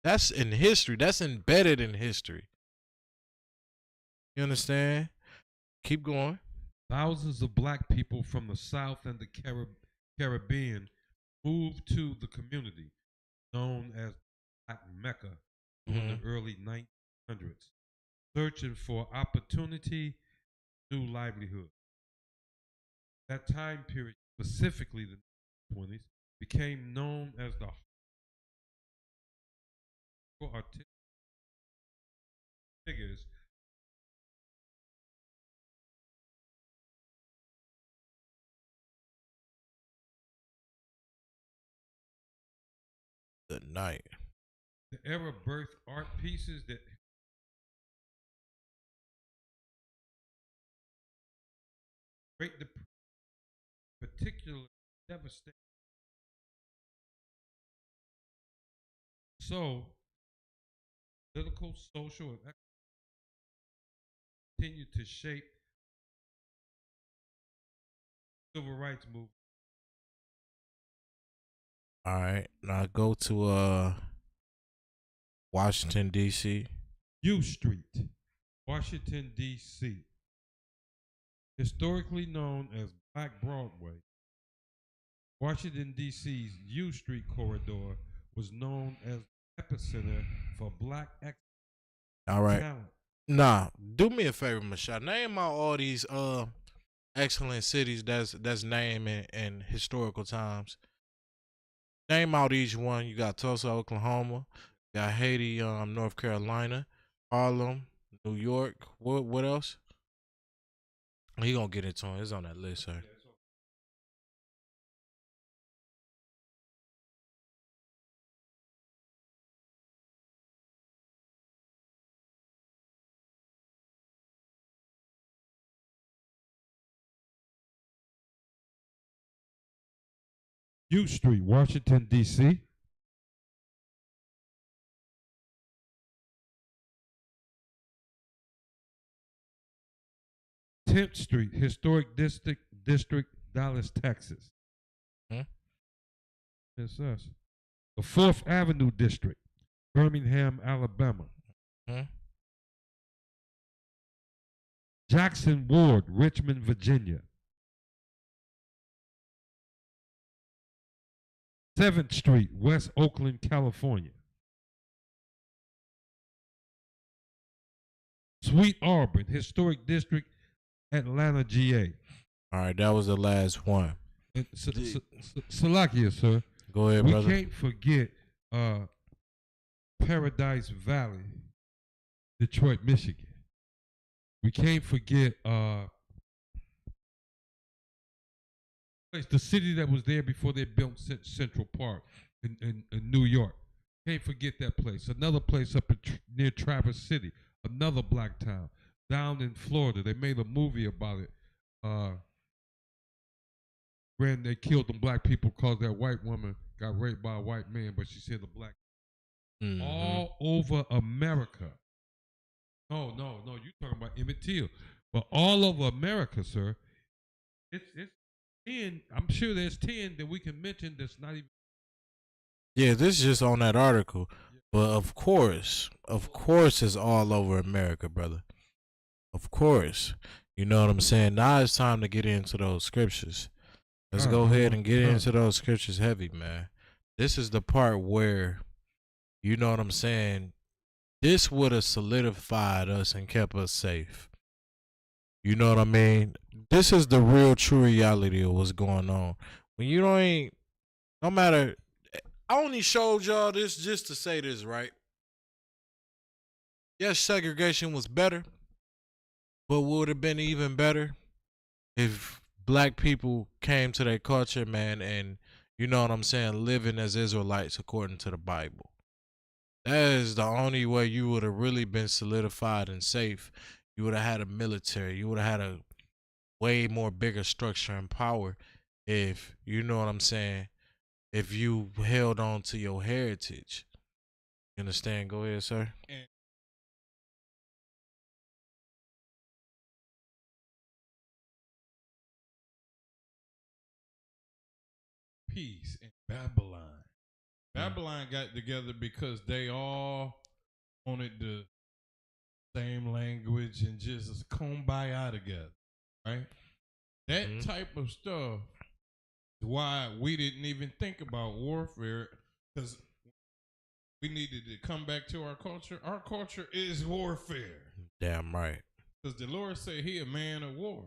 That's in history. That's embedded in history. You understand? Keep going. Thousands of black people from the South and the Caribbean moved to the community known as Black Mecca during the early 1900s, searching for opportunity, new livelihood. That time period, specifically the 20s, became known as the artistic figures Good night. the era birthed art pieces that Great Depression particularly devastating. So, political, social, and economic continue to shape the civil rights movement. All right, now go to Washington D.C. U Street, Washington, D.C., historically known as Black Broadway. Washington, D.C.'s U Street corridor was known as the epicenter for black All right, talent. nah, do me a favor, Michelle. Name out all these excellent cities that's named in historical times. Name out each one. You got Tulsa, Oklahoma. You got Haiti, North Carolina, Harlem, New York. What else? He gonna get into it. It's on that list, sir. U Street, Washington, D.C. 10th Street, Historic District, Dallas, Texas. Hmm? It's us. The 4th Avenue District, Birmingham, Alabama. Hmm? Jackson Ward, Richmond, Virginia. 7th Street, West Oakland, California. Sweet Auburn, Historic District, Atlanta, GA. All right, that was the last one. Salakia, sir. Go ahead, we brother. can't forget Paradise Valley, Detroit, Michigan. We can't forget the city that was there before they built Central Park in New York. Can't forget that place. Another place up near Traverse City, another black town. Down in Florida, they made a movie about it. When they killed them black people because that white woman got raped by a white man, but she said the black. Mm-hmm. All over America. No, you talking about Emmett Till. But all over America, sir, it's 10. I'm sure there's 10 that we can mention that's not even. Yeah, this is just on that article. But of course, it's all over America, brother. Of course. You know what I'm saying? Now it's time to get into those scriptures. Let's go ahead and get into those scriptures heavy, man. This is the part where, you know what I'm saying, this would have solidified us and kept us safe. You know what I mean? This is the real true reality of what's going on. When you no matter, I only showed y'all this just to say this, right? Yes, segregation was better, but would have been even better if black people came to their culture, man, and you know what I'm saying, living as Israelites according to the Bible. That is the only way you would have really been solidified and safe. You would have had a military. You would have had a way more bigger structure and power if, you know what I'm saying, if you held on to your heritage. You understand? Go ahead, sir. Peace in Babylon. Babylon got together because they all wanted the same language and just kumbaya together, right? That type of stuff is why we didn't even think about warfare, because we needed to come back to our culture. Our culture is warfare. Damn right. Because the Lord said he a man of war.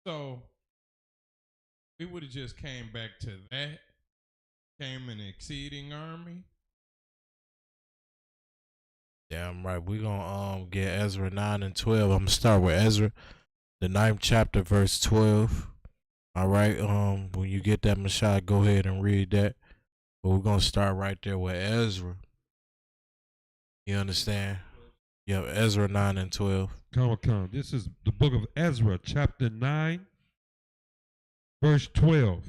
So we would have just came back to that, came an exceeding army. Damn right. We're gonna get Ezra 9 and 12. I'm gonna start with Ezra, the 9th chapter, verse 12. All right. When you get that, Mashai, go ahead and read that. But we're gonna start right there with Ezra. You understand? Yeah, Ezra 9 and 12. Come. This is the book of Ezra, chapter 9, Verse 12.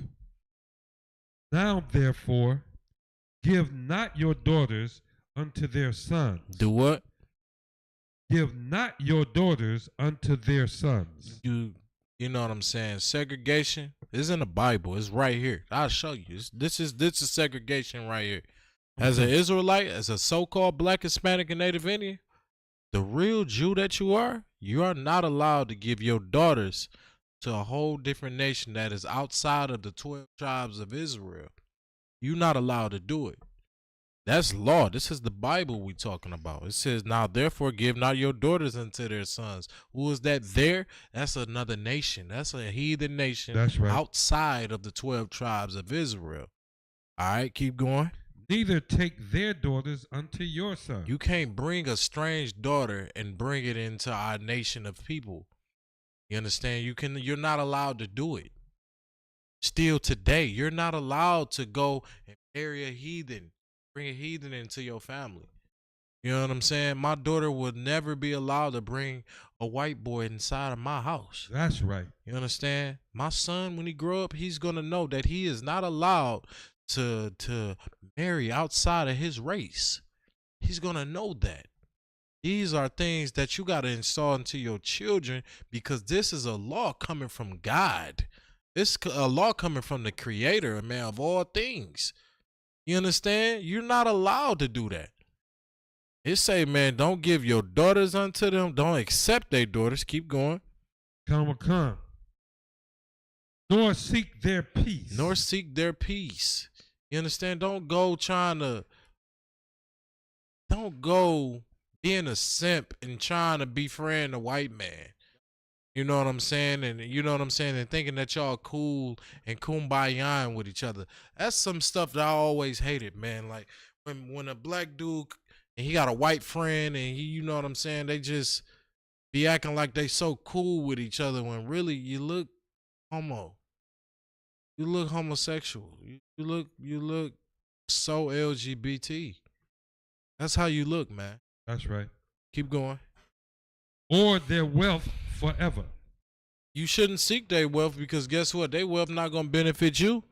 Now therefore, give not your daughters unto their sons. Do what? Give not your daughters unto their sons. You know what I'm saying? Segregation is in the Bible. It's right here. I'll show you. This is segregation right here. As an Israelite, as a so-called Black, Hispanic, and Native Indian, the real Jew that you are not allowed to give your daughters to a whole different nation that is outside of the 12 tribes of Israel. You're not allowed to do it. That's law. This is the Bible we talking about. It says, now therefore give not your daughters unto their sons. Who is that there? That's another nation. That's a heathen nation. That's right. Outside of the 12 tribes of Israel. All right, keep going. Neither take their daughters unto your sons. You can't bring a strange daughter and bring it into our nation of people. You understand? You're not allowed to do it. Still today, you're not allowed to go and marry a heathen. Bring a heathen into your family. You know what I'm saying? My daughter would never be allowed to bring a white boy inside of my house. That's right. You understand? My son, when he grow up, he's going to know that he is not allowed to marry outside of his race. He's going to know that. These are things that you got to install into your children, because this is a law coming from God. It's a law coming from the creator, man, of all things. You understand? You're not allowed to do that. It say, man, don't give your daughters unto them. Don't accept their daughters. Keep going. Come. Nor seek their peace. Nor seek their peace. You understand? Don't go being a simp and trying to befriend a white man. You know what I'm saying? And and thinking that y'all cool and kumbayaing with each other. That's some stuff that I always hated, man. Like when a black dude and he got a white friend and he, you know what I'm saying, they just be acting like they so cool with each other when really you look homo. You look homosexual. You look so LGBT. That's how you look, man. That's right. Keep going. Or their wealth forever. You shouldn't seek their wealth, because guess what? Their wealth not going to benefit you.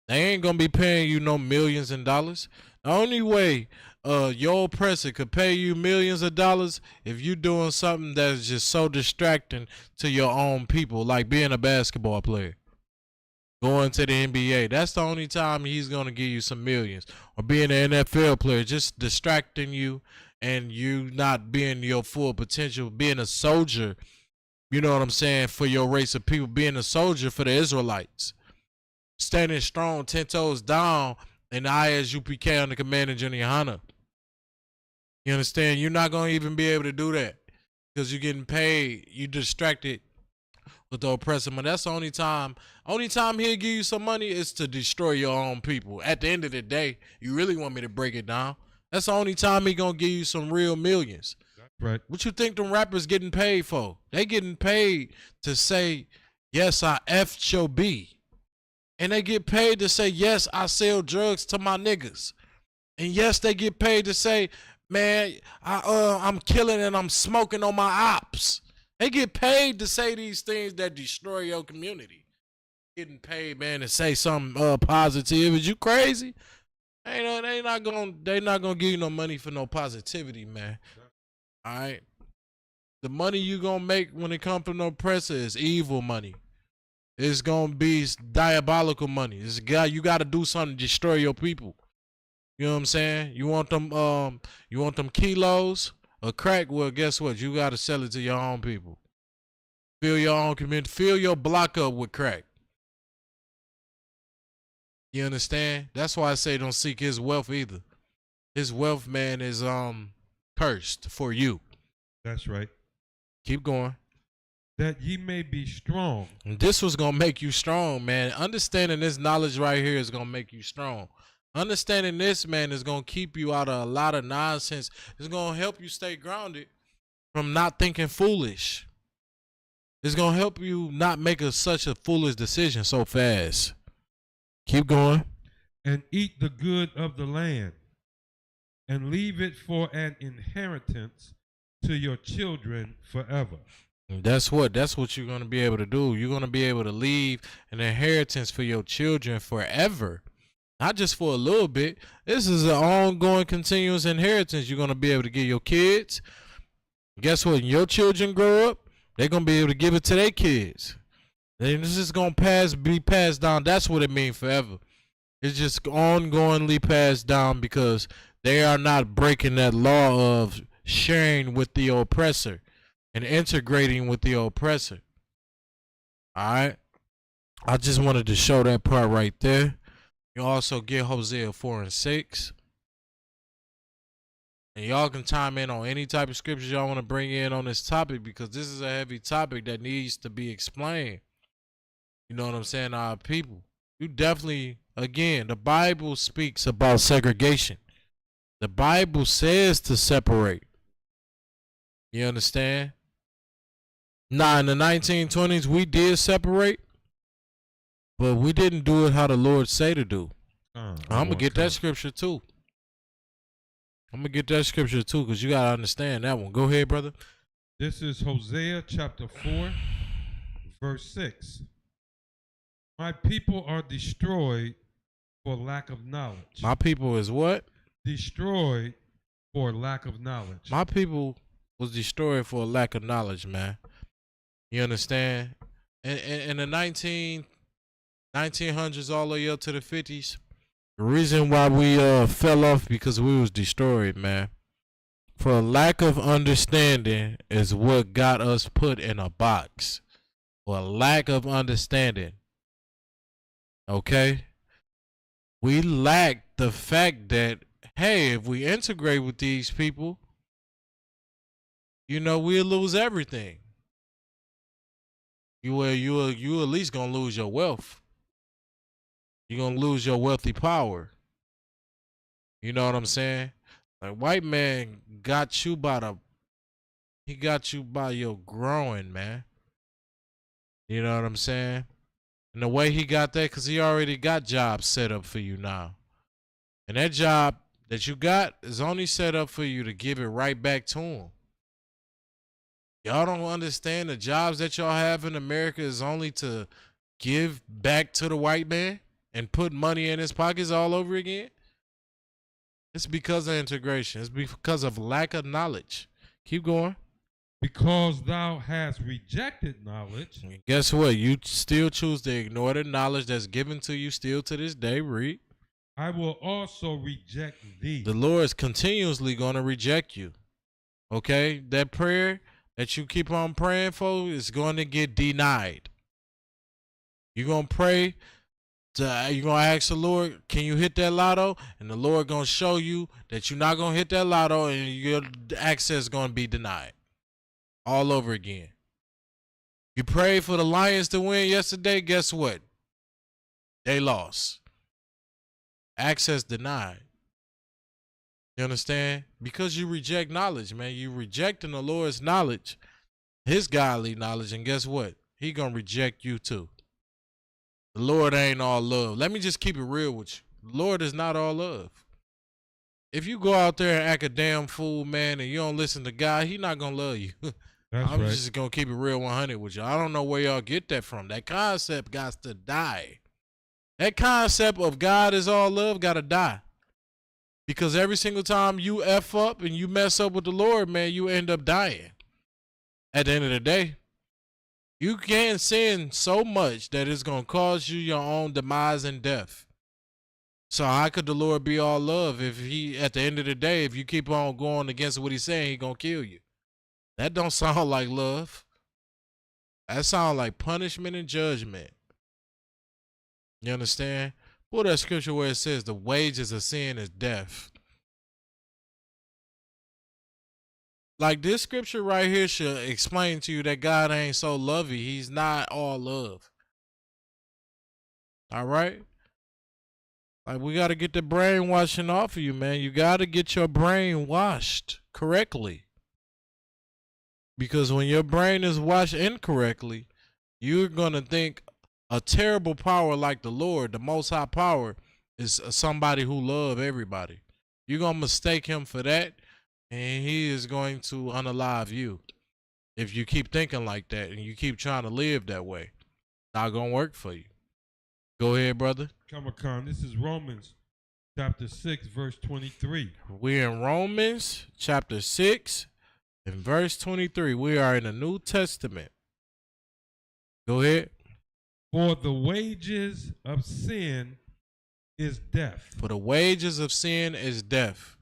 They ain't going to be paying you no millions of dollars. The only way your oppressor could pay you millions of dollars if you doing something that's just so distracting to your own people, like being a basketball player. Going to the NBA. That's the only time he's going to give you some millions. Or being an NFL player, just distracting you and you not being your full potential. Being a soldier, you know what I'm saying, for your race of people. Being a soldier for the Israelites. Standing strong, 10 toes down in the ISUPK under Command of General Yohana. You understand? You're not going to even be able to do that because you're getting paid. You distracted with the oppressor. But that's the only time he'll give you some money is to destroy your own people. At the end of the day, you really want me to break it down, that's the only time he gonna give you some real millions. Right. What you think them rappers getting paid for? They getting paid to say, yes, I F'd your B. And they get paid to say, yes, I sell drugs to my niggas. And yes, they get paid to say, man, I'm killing and I'm smoking on my ops. They get paid to say these things that destroy your community. Getting paid, man, to say something positive. Is you crazy? They not gonna give you no money for no positivity, man. All right. The money you gonna make when it comes from the oppressor is evil money. It's gonna be diabolical money. You gotta do something to destroy your people. You know what I'm saying? You want them kilos of crack? Well, guess what? You gotta sell it to your own people. Fill your own community. Fill your block up with crack. You understand? That's why I say don't seek his wealth either. His wealth, man, is cursed for you. That's right. Keep going. That ye may be strong. And this was gonna make you strong, man. Understanding this knowledge right here is gonna make you strong. Understanding this, man, is gonna keep you out of a lot of nonsense. It's gonna help you stay grounded from not thinking foolish. It's gonna help you not make such a foolish decision so fast. Keep going. And eat the good of the land, and leave it for an inheritance to your children forever. And that's what you're going to be able to do. You're going to be able to leave an inheritance for your children forever. Not just for a little bit. This is an ongoing, continuous inheritance you're going to be able to give your kids. Guess what? When your children grow up, they're going to be able to give it to their kids. And this is going to be passed down. That's what it means forever. It's just ongoingly passed down because they are not breaking that law of sharing with the oppressor and integrating with the oppressor. All right. I just wanted to show that part right there. You also get Hosea 4 and 6. And y'all can chime in on any type of scriptures y'all want to bring in on this topic because this is a heavy topic that needs to be explained. You know what I'm saying? Our people. You definitely, again, the Bible speaks about segregation. The Bible says to separate. You understand? Now, in the 1920s, we did separate, but we didn't do it how the Lord say to do. I'm going to get that scripture too. Because you got to understand that one. Go ahead, brother. This is Hosea chapter 4, verse 6. My people are destroyed for lack of knowledge. My people is what? Destroyed for lack of knowledge. My people was destroyed for a lack of knowledge, man. You understand? In the 1900s all the way up to the 50s, the reason why we fell off because we was destroyed, man. For a lack of understanding is what got us put in a box. For a lack of understanding. Okay? We lack the fact that, hey, if we integrate with these people, you know, we'll lose everything. You at least gonna lose your wealth. You're gonna lose your wealthy power. You know what I'm saying? Like white man got you by your growing, man. You know what I'm saying? And the way he got that, because he already got jobs set up for you now. And that job that you got is only set up for you to give it right back to him. Y'all don't understand the jobs that y'all have in America is only to give back to the white man and put money in his pockets all over again. It's because of integration. It's because of lack of knowledge. Keep going. Because thou hast rejected knowledge. And guess what? You still choose to ignore the knowledge that's given to you still to this day. Read. I will also reject thee. The Lord is continuously going to reject you. Okay? That prayer that you keep on praying for is going to get denied. You're going to pray. You're going to ask the Lord, can you hit that lotto? And the Lord going to show you that you're not going to hit that lotto and your access is going to be denied. All over again. You prayed for the Lions to win yesterday. Guess what? They lost. Access denied. You understand? Because you reject knowledge, man. You rejecting the Lord's knowledge, his godly knowledge, and guess what? He gonna reject you too. The Lord ain't all love. Let me just keep it real with you. The Lord is not all love. If you go out there and act a damn fool, man, and you don't listen to God, he not gonna love you. I'm right. just gonna keep it real 100 with you. I don't know where y'all get that from. That concept got to die. That concept of God is all love gotta die. Because every single time you F up and you mess up with the Lord, man, you end up dying. At the end of the day, you can sin so much that it's going to cause you your own demise and death. So how could the Lord be all love if he, at the end of the day, if you keep on going against what he's saying, he's going to kill you? That don't sound like love. That sounds like punishment and judgment. You understand? Pull that scripture where it says the wages of sin is death. Like this scripture right here should explain to you that God ain't so lovey. He's not all love. All right? Like we got to get the brainwashing off of you, man. You got to get your brain washed correctly. Because when your brain is washed incorrectly, you're going to think a terrible power like the Lord, the Most High power, is somebody who loves everybody. You're going to mistake him for that, and he is going to unalive you. If you keep thinking like that and you keep trying to live that way, not gonna work for you. Go ahead, brother. Comic-Con, this is Romans chapter 6, verse 23. We're in Romans chapter 6 and verse 23. We are in the New Testament. Go ahead. For the wages of sin is death. For the wages of sin is death.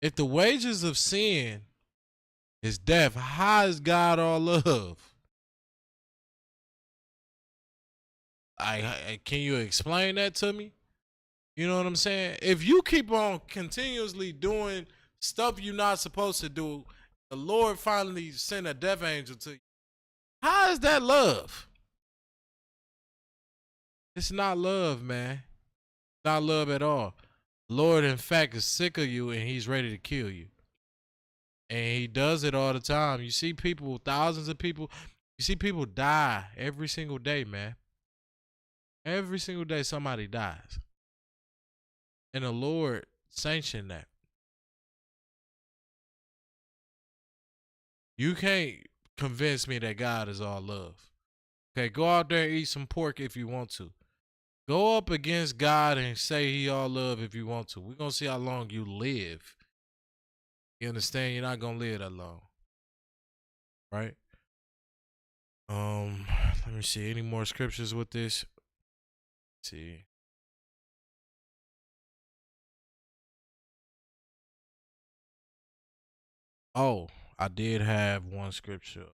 If the wages of sin is death, how is God all love? Can you explain that to me? You know what I'm saying? If you keep on continuously doing stuff you're not supposed to do, the Lord finally sent a death angel to you. How is that love? It's not love, man. Not love at all. Lord, in fact, is sick of you and he's ready to kill you. And he does it all the time. You see people, thousands of people, you see people die every single day, man. Every single day somebody dies. And the Lord sanctioned that. You can't convince me that God is all love. Okay, go out there and eat some pork if you want to. Go up against God and say he all love if you want to. We're going to see how long you live. You understand? You're not going to live that long. Right? Let me see. Any more scriptures with this? Let's see. Oh, I did have one scripture.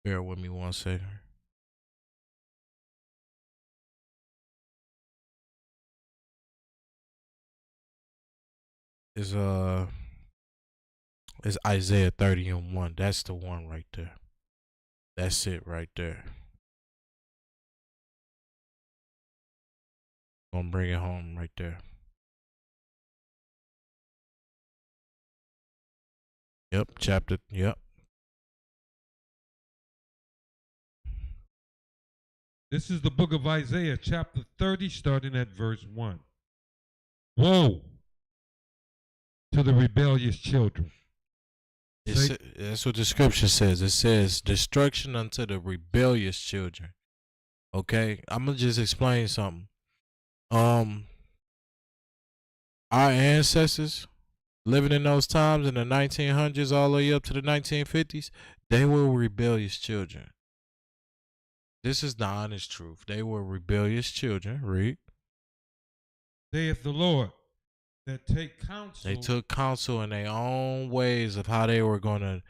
Bear with me one second. It's Isaiah 30:1. That's the one right there. That's it right there. Gonna bring it home right there. Yep, chapter. Yep. This is the book of Isaiah, chapter 30, starting at verse 1. Woe to the rebellious children. That's what the scripture says. It says, destruction unto the rebellious children. Okay, I'm gonna just explain something. Our ancestors living in those times in the 1900s all the way up to the 1950s, they were rebellious children. This is the honest truth. They were rebellious children. Read. Saith the Lord, that take counsel. They took counsel in their own ways of how they were going to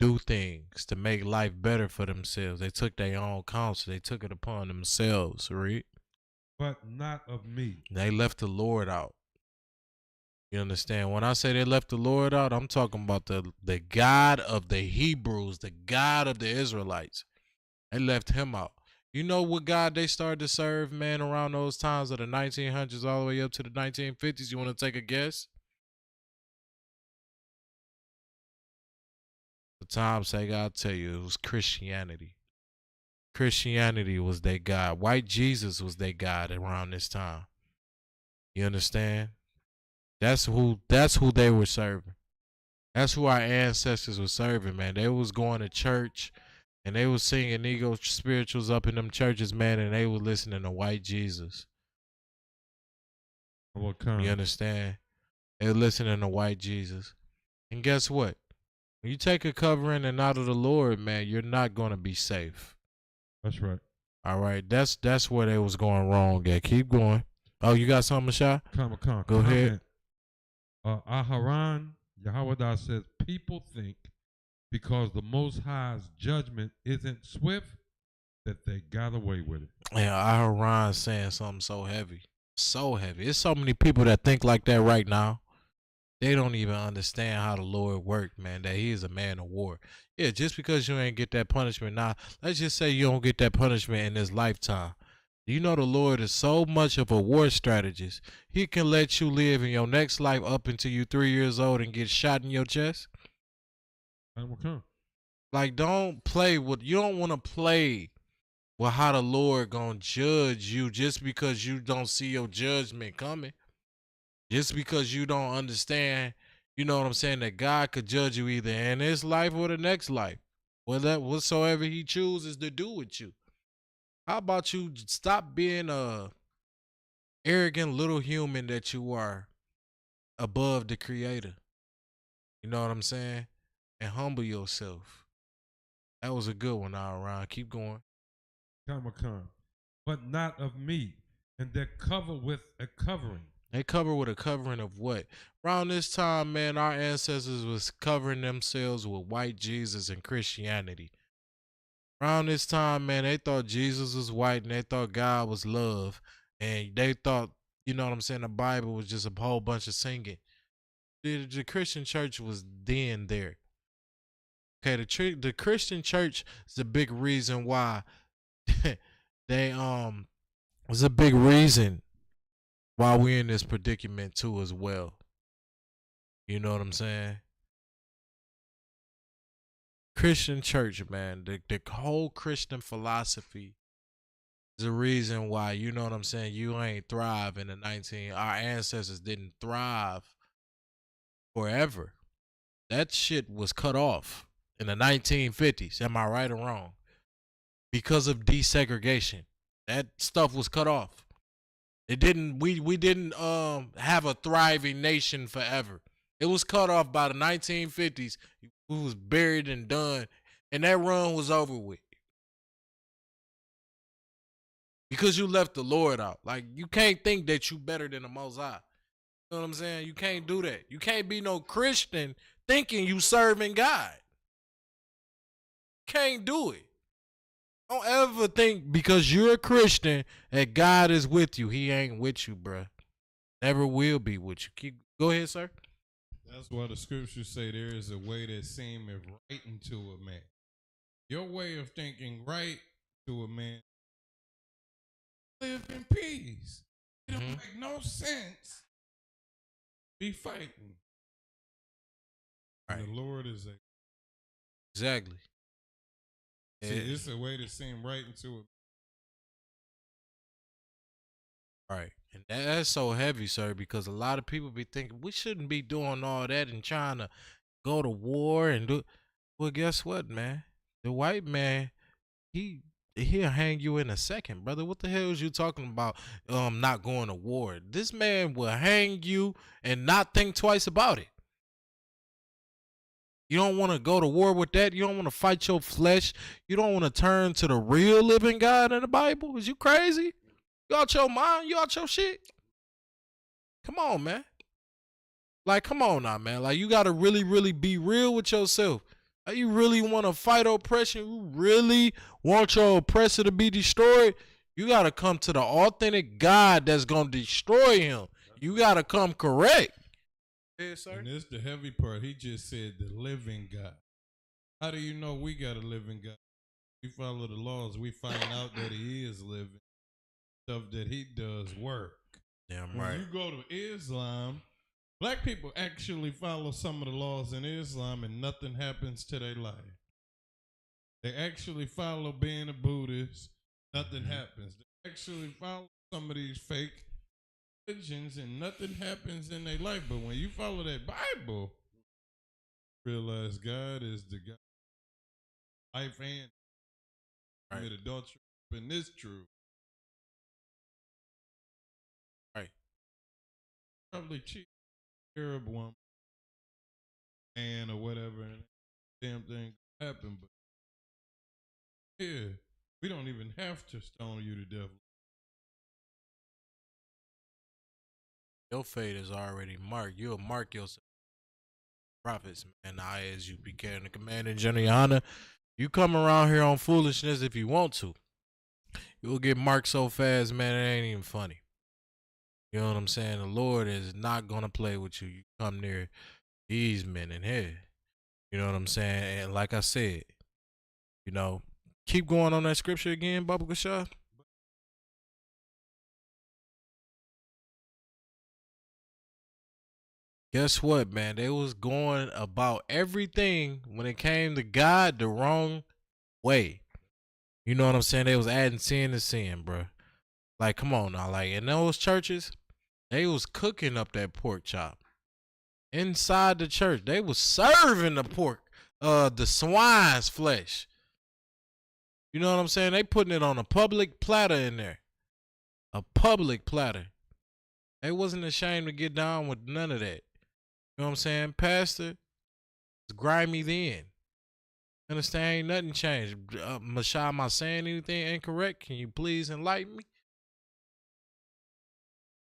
do things to make life better for themselves. They took their own counsel. They took it upon themselves. Read. But not of me. They left the Lord out. You understand? When I say they left the Lord out, I'm talking about the God of the Hebrews, the God of the Israelites. They left him out. You know what God they started to serve, man, around those times of the 1900s all the way up to the 1950s? You want to take a guess? The time say God tell you it was Christianity. Christianity was their God. White Jesus was their God around this time. You understand? That's who they were serving. That's who our ancestors were serving, man. They was going to church and they was singing ego spirituals up in them churches, man, and they were listening to white Jesus. What kind? You understand? They were listening to white Jesus. And guess what? When you take a covering and out of the Lord, man, you're not going to be safe. That's right. All right. That's where they was going wrong at. Keep going. Oh, you got something, Shah? Go ahead. Aharon Yahweh says, people think because the Most High's judgment isn't swift that they got away with it. Yeah, Aharon saying something so heavy. So heavy. There's so many people that think like that right now. They don't even understand how the Lord worked, man, that he is a man of war. Yeah, just because you ain't get that punishment now, let's just say you don't get that punishment in this lifetime. You know the Lord is so much of a war strategist. He can let you live in your next life up until you 3 years old and get shot in your chest. And what kind? Like, don't play with, you don't want to play Well, how the Lord gonna judge you just because you don't see your judgment coming? Just because you don't understand, you know what I'm saying, that God could judge you either in this life or the next life. Whatsoever he chooses to do with you. How about you stop being a arrogant little human that you are above the creator? You know what I'm saying? And humble yourself. That was a good one all around. Keep going. Comic-Con, but not of me, and they're covered with a covering. They cover with a covering of what? Around this time, man, our ancestors was covering themselves with white Jesus and Christianity. Around this time, man, they thought Jesus was white and they thought God was love. And they thought, you know what I'm saying, the Bible was just a whole bunch of singing. The Christian church was then there. Okay, the Christian church is a big reason why they was a big reason why we're in this predicament too as well. You know what I'm saying? Christian church, man, the whole Christian philosophy is the reason why, you know what I'm saying, you ain't thrive in our ancestors didn't thrive forever. That shit was cut off in the 1950s. Am I right or wrong? Because of desegregation. That stuff was cut off. It didn't we didn't have a thriving nation forever. It was cut off by the 1950s. We was buried and done, and that run was over with. Because you left the Lord out. Like, you can't think that you better than the Most High. You know what I'm saying? You can't do that. You can't be no Christian thinking you serving God. Can't do it. Don't ever think because you're a Christian that God is with you. He ain't with you, bruh. Never will be with you. Go ahead, sir. That's why the scriptures say there is a way that seemeth right unto a man. Your way of thinking right to a man, live in peace. It don't make no sense. Be fighting. Right. And the Lord is a exactly. See, it's a way to seem right into it. Right. And that's so heavy, sir, because a lot of people be thinking we shouldn't be doing all that and trying to go to war and do. Well, guess what, man? The white man, he'll hang you in a second, brother. What the hell is you talking about? Not going to war. This man will hang you and not think twice about it. You don't want to go to war with that. You don't want to fight your flesh. You don't want to turn to the real living God in the Bible. Is you crazy? You out your mind? You out your shit? Come on, man. Like, come on now, man. Like, you got to really, really be real with yourself. Like, you really want to fight oppression? You really want your oppressor to be destroyed? You got to come to the authentic God that's going to destroy him. You got to come correct. Yes, sir. And this the heavy part. He just said the living God. How do you know we got a living God? We follow the laws. We find out that he is living. Stuff that he does work. Damn when right. you go to Islam, black people actually follow some of the laws in Islam and nothing happens to their life. They actually follow being a Buddhist. Nothing happens. They actually follow some of these fake religions and nothing happens in their life. But when you follow that Bible, realize God is the God. Life and commit adultery in this truth. Right. Probably cheat Arab woman man or whatever, and damn thing happen. But yeah, we don't even have to stone you to death. Your fate is already marked. You'll mark yourself. Prophets, man. The ISUPK and the Command in General Honor. You come around here on foolishness if you want to. You'll get marked so fast, man, it ain't even funny. You know what I'm saying? The Lord is not going to play with you. You come near these men in here. You know what I'm saying? And like I said, you know, keep going on that scripture again, Baba Gashah. Guess what, man? They was going about everything when it came to God the wrong way. You know what I'm saying? They was adding sin to sin, bro. Like, come on now. Like, in those churches, they was cooking up that pork chop. Inside the church, they was serving the pork, the swine's flesh. You know what I'm saying? They putting it on a public platter in there. A public platter. They wasn't ashamed to get down with none of that. You know what I'm saying? Pastor was grimy then. Understand? Ain't nothing changed. Mashai, am I saying anything incorrect? Can you please enlighten me?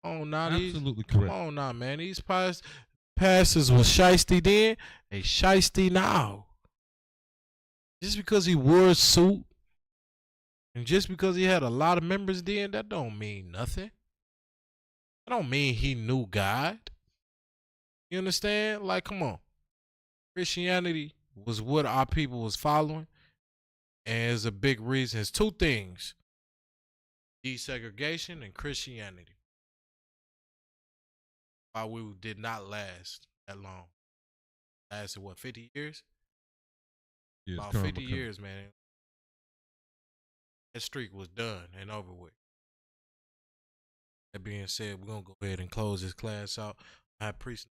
Oh, now Absolutely come correct. on now, man. These pastors was shiesty then, they shiesty now. Just because he wore a suit and just because he had a lot of members then, that don't mean nothing. That don't mean he knew God. You understand? Like, come on. Christianity was what our people was following. And it's a big reason. It's two things. Desegregation and Christianity. Why we did not last that long. Lasted what, 50 years? Yes, About come 50 on. years, man. That streak was done and over with. That being said, we're gonna go ahead and close this class out. I appreciate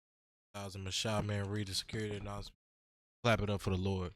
Mashai, man, read the security announcement. Clap it up for the Lord.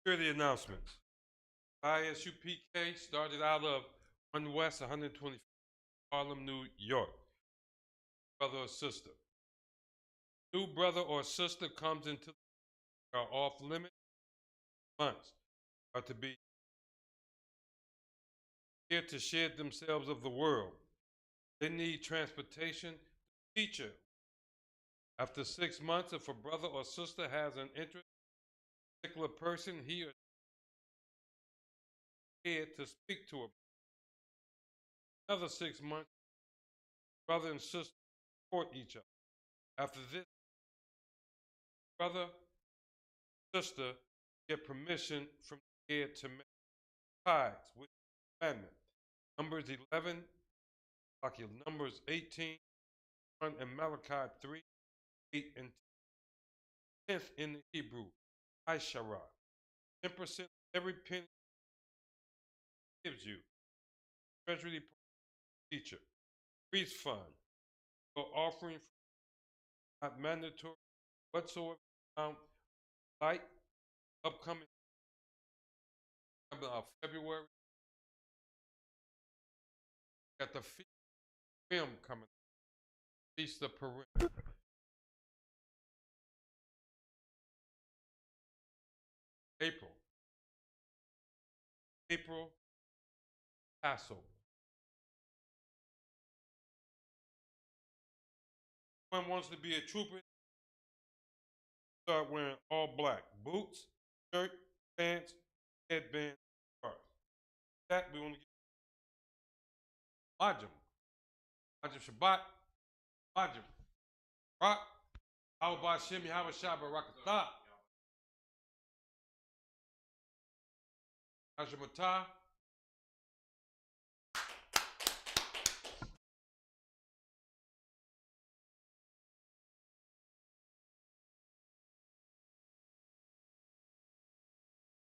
Here are the announcements. ISUPK started out of 1 West 120 Harlem, New York. Brother or sister. New brother or sister comes into are off limit months are to be here to shed themselves of the world. They need transportation, teacher. After 6 months, if a brother or sister has an interest in a particular person, he or here to speak to him. Another 6 months, brother and sister support each other. After this, brother, sister get permission from the head to make tithes, which is a commandment. Numbers 11, Numbers 18, 1, and Malachi 3, 8, and 10. 10th in the Hebrew, Isharah. 10% of every penny gives you. Treasury Department teacher. Priest fund. Your offering not mandatory whatsoever. Like upcoming February. Got the film coming. Feast of Purim. April, Passover. One wants to be a trooper. Start wearing all black boots, shirt, pants, headband, scarf. That we want to get Majim Shabbat, Majim Rock, how about Shemi Habashaba Rakatah, Hashemata,